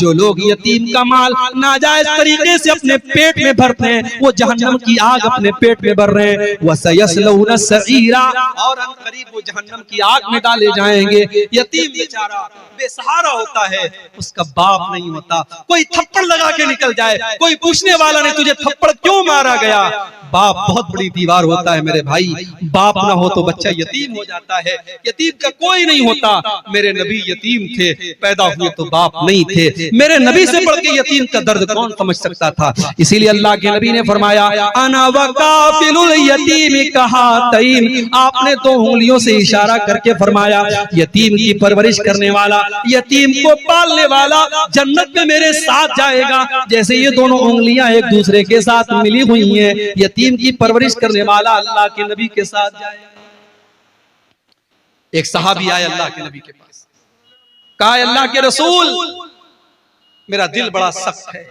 जो लोग यतीम का माल नाजायज तरीके से अपने पेट में भरते हैं वो जहन्नम की आग अपने पेट में भर रहे हैं। वसयस्लौना सईरा, और अनकरीब वो जहन्नम की आग में डाले जाएंगे। यतीम बेचारा बेसहारा होता है, उसका बाप नहीं होता। कोई थप्पड़ लगा के निकल जाए, कोई पूछने वाला नहीं तुझे थप्पड़ क्यों मारा गया। बाप बहुत बड़ी दीवार होता है मेरे भाई। बाप ना हो तो बच्चा यतीम हो जाता है, यतीम का कोई नहीं होता। मेरे नबी यतीम थे, पैदा हुए तो बाप नहीं थे। मेरे नबी से बढ़ के यतीम का दर्द कौन समझ सकता था। इसीलिए अल्लाह के नबी ने फरमाया अना वकाफिलुल यतीम कहातैन, आपने 2 उंगलियों से इशारा करके फरमाया यतीम की परवरिश करने वाला, यतीम को पालने वाला जन्नत में मेरे साथ जाएगा। जैसे ये दोनों उंगलियां एक दूसरे के साथ मिली हुई हैं, यतीम की परवरिश करने वाला अल्लाह के नबी के साथ जाएगा। एक सहाबी आए अल्लाह के नबी के पास, कहा अल्लाह के रसूल मेरा दिल बड़ा सख्त है,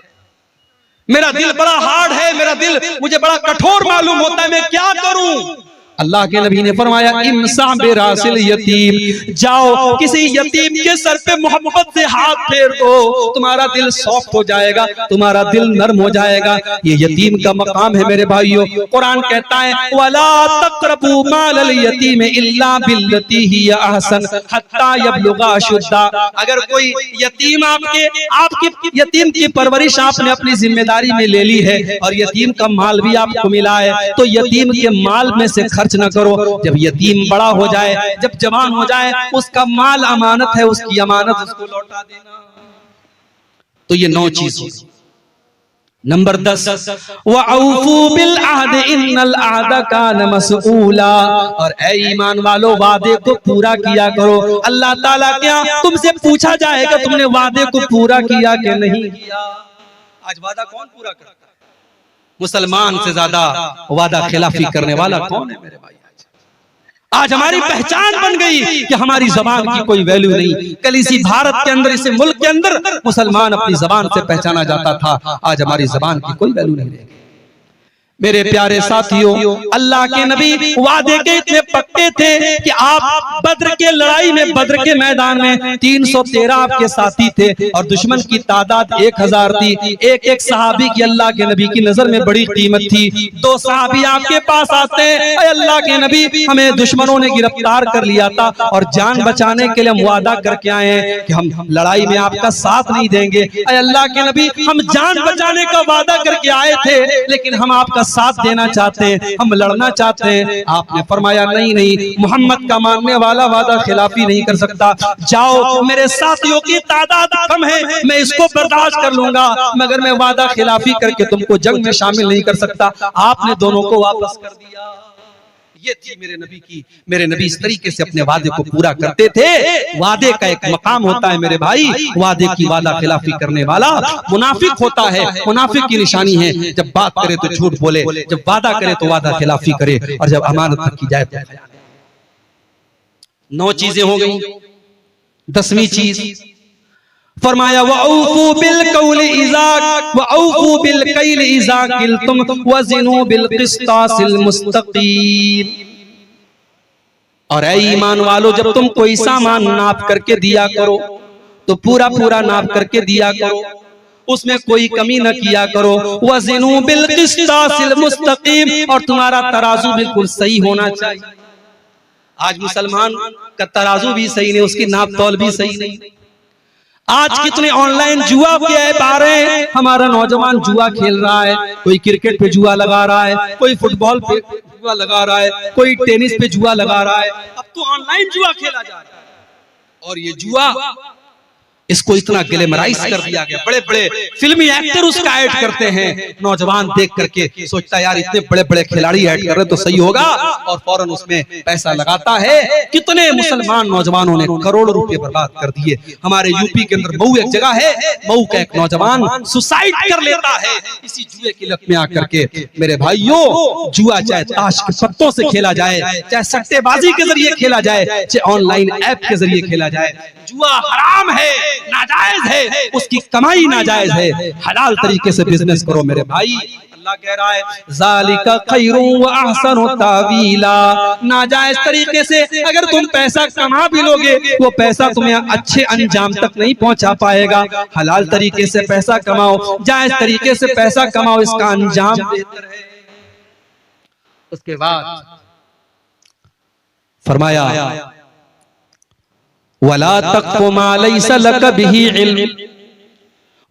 मेरा दिल बड़ा हार्ड है, मेरा दिल मुझे बड़ा कठोर मालूम होता है, मैं क्या करूं। अल्लाह के नबी ने फरमाया इमसा बेरासिल यतीम, जाओ किसी यतीम के सर पे मोहब्बत से हाथ फेर दो, तुम्हारा दिल सॉफ्ट हो जाएगा, तुम्हारा दिल नरम हो जाएगा। ये यतीम का मकाम है मेरे भाइयों। कुरान कहता है वला तक़रबू मालल यतीम इल्ला बिल्लती हिया अहसन हत्ता यबलुगा अशुद्दा। अगर कोई यतीम आपकी यतीम की परवरिश आपने अपनी जिम्मेदारी में ले ली है और यतीम का माल भी आपको मिला है, तो यतीम के माल में से खर्च न करो। जब यतीम बड़ा हो जाए, जब जवान हो जाए, उसका माल अमानत है, उसकी अमानत उसको लौटा देना। तो ये 9 चीज। नंबर 10 वअऊफू बिल अहद इन्नल अहद कान मसऊला, और ऐ ईमान वालों वादे को पूरा किया करो। अल्लाह ताला क्या तुमसे पूछा जाएगा तुमने वादे को पूरा किया कि नहीं किया। आज वादा कौन पूरा करता है? मुसलमान से ज्यादा वादा खिलाफी करने वाला कौन है मेरे भाई? आज हमारी पहचान बन गई कि हमारी जबान की कोई वैल्यू नहीं। कल इसी भारत के अंदर, इसी मुल्क के अंदर मुसलमान अपनी जबान से पहचाना जाता था, आज हमारी जबान की कोई वैल्यू नहीं रहेगी। मेरे प्यारे साथियों, अल्लाह के नबी वादे के इतने पक्के थे कि आप बद्र के लड़ाई में, बद्र के मैदान में 313 आपके साथी थे और दुश्मन की तादाद 1000 थी। एक एक सहाबी की अल्लाह के नबी की नजर में बड़ी कीमत थी। 2 सहाबी आपके पास आते हैं, अल्लाह के नबी हमें दुश्मनों ने गिरफ्तार कर लिया था और जान बचाने के लिए हम वादा करके आए हैं कि हम लड़ाई में आपका साथ नहीं देंगे। अल्लाह के नबी हम जान बचाने का वादा करके आए थे, लेकिन हम आपका साथ देना चाहते हैं, हम लड़ना चाहते हैं। आपने फरमाया नहीं नहीं, मोहम्मद का मानने वाला वादा खिलाफी नहीं कर सकता। जाओ, मेरे साथियों की तादाद कम है, मैं इसको बर्दाश्त कर लूंगा, मगर मैं वादा खिलाफी करके तुमको जंग में शामिल नहीं कर सकता। आपने दोनों को वापस कर दिया। ये थी मेरे नबी की, मेरे नबी इस तरीके से अपने वादे को पूरा करते थे। वादे का एक मकाम होता है मेरे भाई, वादे की वादा खिलाफी करने वाला मुनाफिक होता है। मुनाफिक की निशानी है जब बात करे तो झूठ बोले, जब वादा करे तो वादा खिलाफी करे, और जब अमानत रखी जाए तो 9 चीजें हो गई। 10वीं चीज फरमाया वअऊफू बिल कौलि इज़ा वअऊफू बिल कैलि इज़ा किल्तुम वज़िनू बिल क़िस्तासिल मुस्तक़ीम। और ऐ ईमान वालो, जब तुम कोई सामान नाप करके दिया करो तो पूरा पूरा नाप करके दिया करो, उसमें कोई कमी न किया करो। वज़िनू बिल क़िस्तासिल मुस्तक़ीम, और तुम्हारा तराजू बिल्कुल सही होना चाहिए। आज मुसलमान का तराजू भी सही नहीं, उसकी नाप तौल भी सही नहीं। आज कितने ऑनलाइन जुआ के ऐप आ रहे हैं, हमारा नौजवान जुआ खेल रहा है। कोई क्रिकेट पे जुआ लगा रहा है, कोई फुटबॉल पे जुआ लगा रहा है, कोई टेनिस पे जुआ लगा रहा है। अब तो ऑनलाइन जुआ खेला जा रहा है, और ये जुआ इसको इतना ग्लैमराइज कर दिया गया। बड़े बड़े फिल्मी एक्टर उसका ऐड करते हैं। नौजवान देख करके सोचता है यार इतने बड़े बड़े खिलाड़ी ऐड कर रहे तो सही होगा, और फौरन उसमें पैसा लगाता है। कितने मुसलमान नौजवानों ने करोड़ों रुपए बर्बाद कर दिए। हमारे यूपी के अंदर मऊ एक जगह है, मऊ का एक नौजवान सुसाइड कर लेता है इसी जुए की लत में आकर के। मेरे भाइयों, जुआ चाहे ताश के पत्तों से खेला जाए, चाहे सट्टेबाजी के जरिए खेला जाए, चाहे ऑनलाइन ऐप के जरिए खेला जाए, जुआ हराम है, नाजायज है, उसकी कमाई नाजायज है। हलाल तरीके से बिजनेस करो मेरे भाई। अल्लाह कह रहा है ज़ालिका खैरुन व अहसनु तावीला। नाजायज तरीके से अगर तुम पैसा कमा भी लोगे, वो पैसा तुम्हें अच्छे अंजाम तक नहीं पहुंचा पाएगा। हलाल तरीके से पैसा कमाओ, जायज तरीके से पैसा कमाओ, इसका अंजाम बेहतर है। उसके बाद फरमाया वला तक़्फ़ु मा लैसा लक बिही इल्म,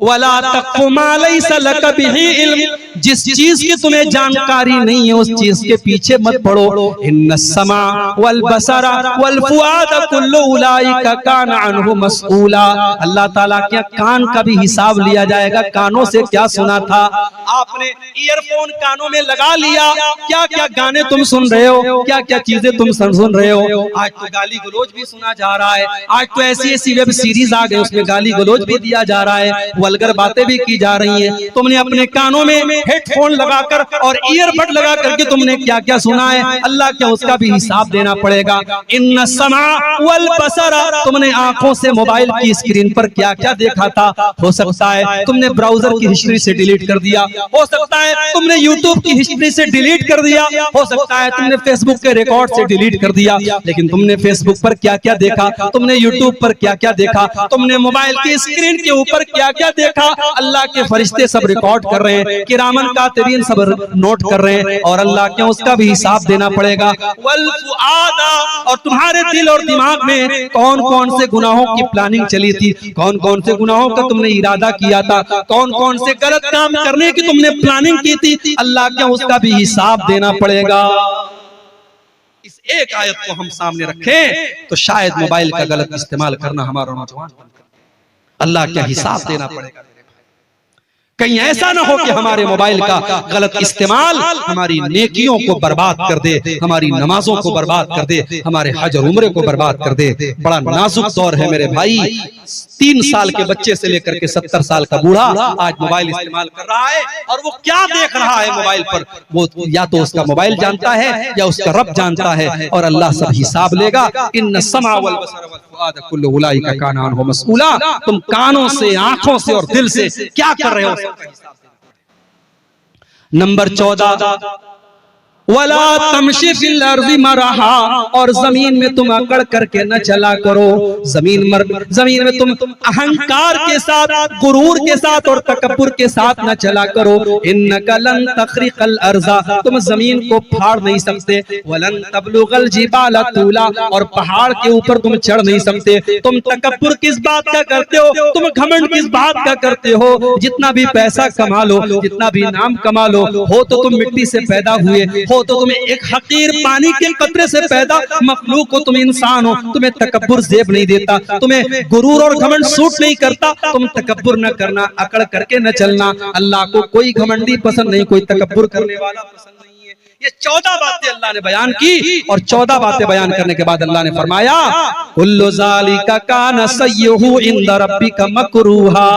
वला तक़्फ़ु मा लैसा लक बिही इल्म। जिस चीज की तुम्हें जानकारी नहीं है उस चीज के पीछे मत पड़ो। इन्नस्समा वल बसरा वल फुआद कुल्लु उलाइका कान अन्हु मसऊला। अल्लाह ताला क्या कान का भी हिसाब लिया जाएगा। कानों से क्या सुना था आपने, ईयरफोन कानों में लगा लिया, क्या क्या गाने तुम सुन रहे हो, क्या क्या चीजें तुम सुन रहे हो। आज तो गाली गलौज भी सुना जा रहा है, आज तो ऐसी ऐसी वेब सीरीज आ गई उसमें गाली गलौज भी दिया जा रहा है, वल्गर बातें भी की जा रही है। तुमने अपने कानों में हेडफोन लगाकर और ईयरबड लगा करके तुमने क्या क्या सुना है, अल्लाह क्या उसका भी हिसाब देना पड़ेगा। इन्ना समा वल बसरा, तुमने आंखों से मोबाइल की स्क्रीन पर क्या क्या देखा था। हो सकता है तुमने ब्राउजर की हिस्ट्री से डिलीट कर दिया, हो सकता है तुमने यूट्यूब की हिस्ट्री से डिलीट कर दिया, हो सकता है तुमने फेसबुक के रिकॉर्ड से डिलीट कर दिया। लेकिन तुमने फेसबुक पर क्या क्या देखा, तुमने यूट्यूब पर क्या क्या देखा, तुमने मोबाइल की स्क्रीन के ऊपर क्या क्या देखा, अल्लाह के फरिश्ते सब रिकॉर्ड कर रहे हैं, किरामन कातिबीन सब नोट कर रहे हैं, और अल्लाह क्या उसका भी हिसाब देना पड़ेगा। वल फुआदा, और तुम्हारे दिल और दिमाग में कौन कौन से गुनाहों की प्लानिंग चली थी, कौन कौन से गुनाहों का तुमने इरादा किया था, कौन कौन से गलत काम करने की तुमने प्लानिंग की थी, अल्लाह क्या उसका भी हिसाब देना पड़ेगा। इस एक आयत को हम सामने रखें तो शायद मोबाइल का गलत इस्तेमाल करना हमारा नौजवान, अल्लाह क्या हिसाब देना पड़ेगा। कहीं ऐसा ना हो कि हमारे मोबाइल का गलत इस्तेमाल हमारी नेकियों को बर्बाद कर दे, हमारी नमाजों को बर्बाद कर दे, हमारे हज और उम्रे को बर्बाद कर दे। बड़ा नाजुक दौर है मेरे भाई। 3 साल के बच्चे से लेकर के 70 साल का बूढ़ा आज मोबाइल इस्तेमाल कर रहा है, और वो क्या देख रहा है मोबाइल पर, वो या तो उसका मोबाइल जानता है या उसका रब जानता है, और अल्लाह सब हिसाब लेगा। इन्न समा वल बसर वल फुआद कुल्लु उलाइका काना अन्हु मस्ऊला। तुम कानों से, आंखों से और दिल से क्या कर रहे हो, सबका हिसाब देना। नंबर 14, वला तमशी फिल अर्ज़ि मरहा, और जमीन में तुम अकड़ करके न चला करो। जमीन में तुम अहंकार के साथ, गुरूर के साथ और तकब्बुर के साथ न चला करो। इन्नका लन तखरिकल अर्ज़ा, तुम जमीन को फाड़ नहीं सकते। वलन तबलुगल जिबाला तूला, और पहाड़ के ऊपर तुम चढ़ नहीं सकते। तुम तकब्बुर किस बात का करते हो, तुम घमंड किस बात का करते हो? जितना भी पैसा कमा लो, जितना भी नाम कमा लो, हो तो तुम मिट्टी से पैदा हुए, हो तो तुम्हें एक हकीर पानी के कतरे से पैदा मखलूक हो, तुम इंसान हो, तुम्हें तकब्बुर जेब नहीं देता, तुम्हें गुरूर और घमंड सूट नहीं करता। तुम तकब्बुर न करना, अकड़ करके न चलना। अल्लाह को कोई घमंडी पसंद नहीं, कोई तकब्बुर करने वाला पसंद नहीं है। ये 14 बातें अल्लाह ने बयान की, और 14 बातें बयान करने के बाद अल्लाह ने फरमाया कुल्लु ज़ालिका काना सय्युहु इंद रब्बिका मकरूहा।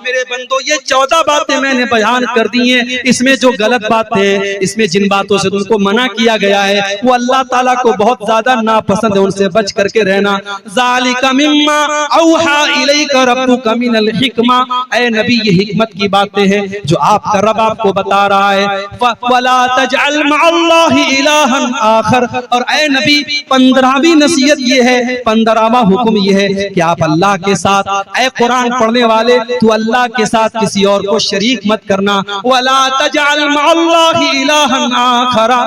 मेरे बंदो, ये 14 बातें मैंने बयान कर दी हैं। इसमें जो गलत बातें, इसमें जिन बातों से तुमको मना किया गया है, वो अल्लाह ताला को बहुत ज्यादा नापसंद है, उनसे बच करके रहना। ज़ालिका मिम्मा औहा इलैका रब्बुका मिनल हिकमा, ऐ नबी ये हिकमत की बातें हैं जो आपका रब आपको बता रहा है। वला तजअल मअल्लाहि इलाहन आखर, और ऐ नबी 15वीं नसीहत ये है, 15वां हुक्म ये है कि आप अल्लाह के साथ, ऐ कुरान पढ़ने वाले, तू अल्लाह के साथ किसी और को शरीक मत करना। वला तजअल मअल्लाहि इलाहन आखरा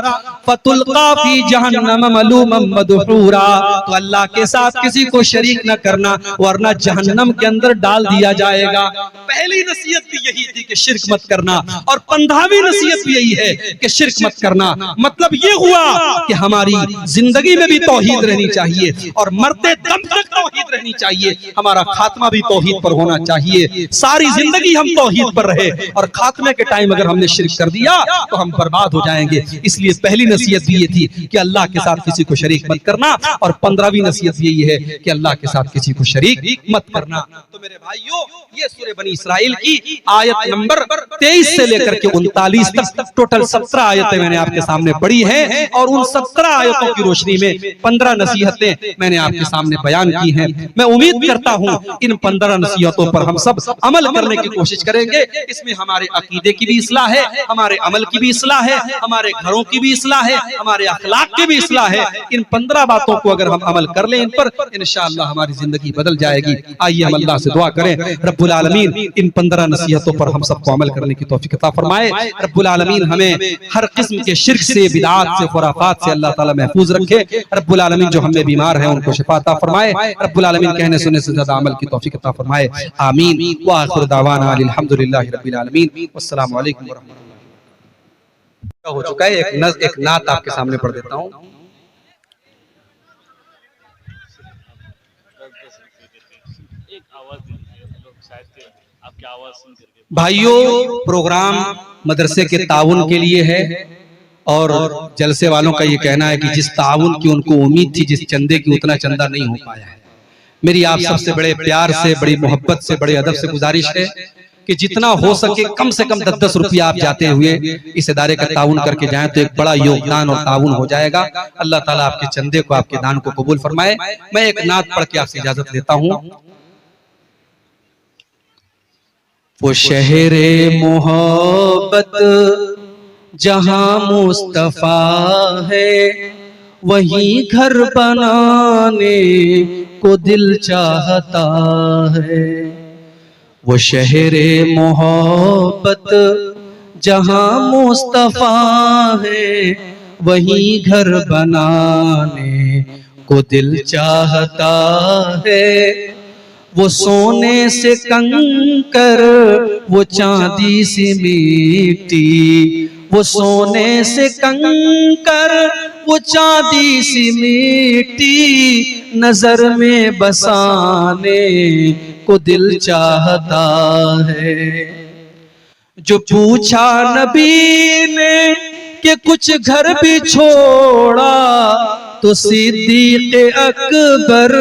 फतुल्का फी जहन्नम मलूमम मदहूरा, तो अल्लाह के साथ किसी को शरीक न करना, वरना जहन्नम के अंदर डाल दिया जाएगा। पहली नसीहत भी यही थी कि शिर्क मत करना, और 15वीं नसीहत भी यही है कि शिर्क मत करना। मतलब ये हुआ कि हमारी जिंदगी में भी तौहीद रहनी चाहिए, और मरते दम तक तौहीद रहनी चाहिए। हमारा खात्मा भी तौहीद पर होना चाहिए। सारी जिंदगी हम तौहीद पर रहे, और खात्मे के टाइम अगर हमने शिर्क कर दिया तो हम बर्बाद हो जाएंगे। इसलिए पहली नसीहत भी ये थी कि अल्लाह के साथ किसी को शरीक मत करना, और 15वीं नसीहत यही है कि अल्लाह के साथ किसी को शरीक मत करना। तो मेरे भाइयों, ये सूरह बनी इस्राइल की आयत नंबर 23 से लेकर के 39 तक टोटल 17 आयतें मैंने आपके सामने पढ़ी है, और उन 17 आयतों की रोशनी में 15 नसीहतें मैंने आपके सामने बयान की हैं। मैं उम्मीद करता हूं इन 15 नसीहतों पर हम सब अमल करने की कोशिश करेंगे। इसमें हमारे अकीदे की भी इस्लाह है, हमारे अमल की भी इस्लाह है, हमारे घरों की भी इस्लाह है, हमारे अखलाक की भी इस्लाह है। इन 15 बातों को अगर हम अमल कर लें इन पर, इंशाअल्लाह हमारी जिंदगी बदल जाएगी। आइए हम अल्लाह से दुआ करें, रब्बुल आलमीन इन 15 नसीहतों पर हम सबको अमल करने की तौफीक अता फरमाए। रब्बुल आलमीन हमें हर किस्म के शिर्क से, बिदअत से, खुराफात से अल्लाह ताला महफूज रखे। रब्बुल आलमीन जो हमें बीमार हैं उनको शिफा अता फरमाए। रब्बुल आलमीन कहने सुनने से ज्यादा अमल की तौफीक अता फरमाए। आमीन। व आखिर दावाना अल्हम्दुलिल्लाहि रब्बिल आलमीन। अस्सलामु अलैकुम व रहमतुल्लाह। हो चुका है, एक नात आपके सामने पढ़ देता हूँ। भाइयों, प्रोग्राम मदरसे के ताउन के लिए है, और जलसे वालों का ये कहना है कि जिस ताउन की उनको उम्मीद थी, जिस चंदे की, उतना चंदा नहीं हो पाया है। मेरी आप सबसे बड़े प्यार से, बड़ी मोहब्बत से, बड़े अदब से गुजारिश है कि जितना हो सके कम से कम 10-10 रुपया आप जाते हुए इस इदारे का ताउन करके जाएं, तो एक बड़ा योगदान और ताउन हो जाएगा। अल्लाह ताला आपके चंदे को, आपके दान को कबूल फरमाए। मैं एक नात पढ़ के आपसे इजाजत लेता हूँ। वो शहरे मोहब्बत जहां मुस्तफा है, वही घर बनाने को दिल चाहता है। वो शहरे मोहब्बत जहां मुस्तफा है, वही घर बनाने को दिल चाहता है। वो सोने से कंकर, वो चांदी से मिट्टी, वो सोने से कंकर, वो चांदी सी मिट्टी, नजर में बसाने को दिल चाहता है। जो पूछा नबी ने कि कुछ घर भी छोड़ा, तो सिद्दीक़ अकबर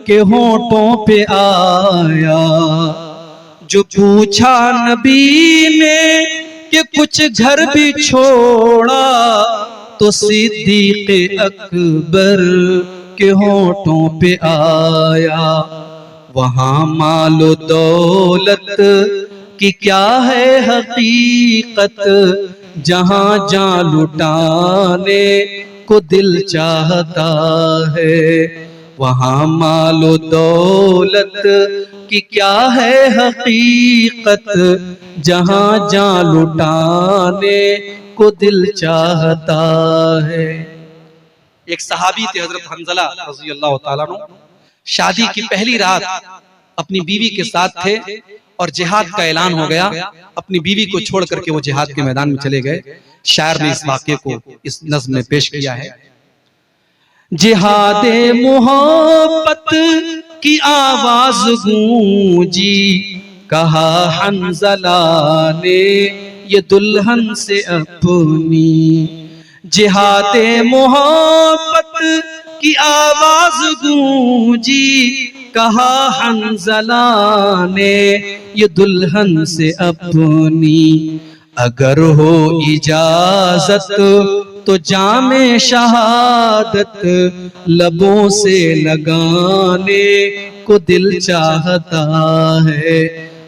के होठों पे आया। जो पूछा नबी ने कि कुछ घर भी छोड़ा, तो सिद्दीक़ अकबर के होठों पे आया। वहां मालो दौलत कि क्या है हकीकत, जहां जान लुटाने को दिल चाहता है। वहां मालो दौलत कि क्या है हकीकत, जहां जान लुटाने को दिल चाहता है। एक सहाबी थे हजरत हंज़ला रज़ी अल्लाह ताला अन्हु, शादी की पहली रात अपनी बीवी के साथ थे और जिहाद का ऐलान हो गया। अपनी बीवी को छोड़ करके वो जिहाद के मैदान में चले गए। शायर ने इस वाक़े को इस नज़्म में पेश किया है। जिहादे मोहब्बत की आवाज गूंजी, कहा हंज़ला ने ये दुल्हन से अपनी। जिहादे मोहब्बत की आवाज गूंजी, कहा हंज़ला ने ये दुल्हन से अपनी। अगर हो इजाजत तो जामे शहादत लबों से लगाने को दिल चाहता है।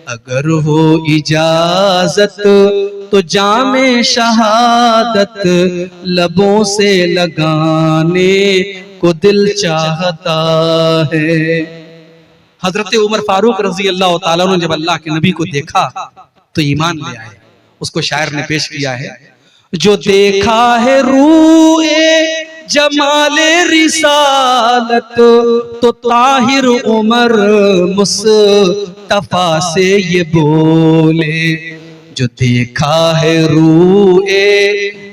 अगर हो इजाजत तो जामे शहादत लबों से लगाने को दिल चाहता है। हजरत उमर फारूक रजी अल्लाह ताला ने जब अल्लाह के नबी को देखा तो ईमान ले आए। उसको शायर ने पेश किया है। जो देखा है रूए जमाले रिसालत, तो ताहिर उमर मुस्तफा से ये बोले। जो देखा है रूए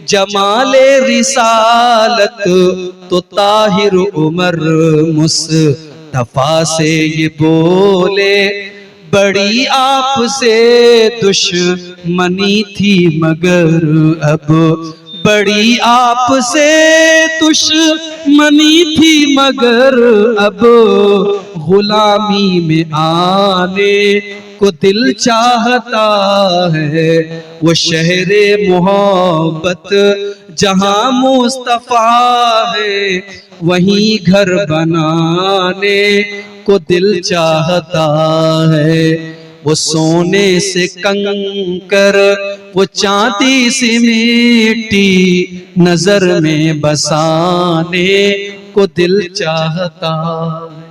जमाले रिसालत, तो ताहिर उमर मुस्तफा से ये बोले। बड़ी आपसे दुश्मनी थी मगर अब, बड़ी आपसे दुश्मनी थी मगर अब, गुलामी में आने को दिल चाहता है। वो शहरे मोहब्बत जहां मुस्तफा है, वहीं घर बनाने को दिल चाहता है। वो सोने से कंकर, वो चांदी से मिट्टी, नजर में बसाने को दिल चाहता है।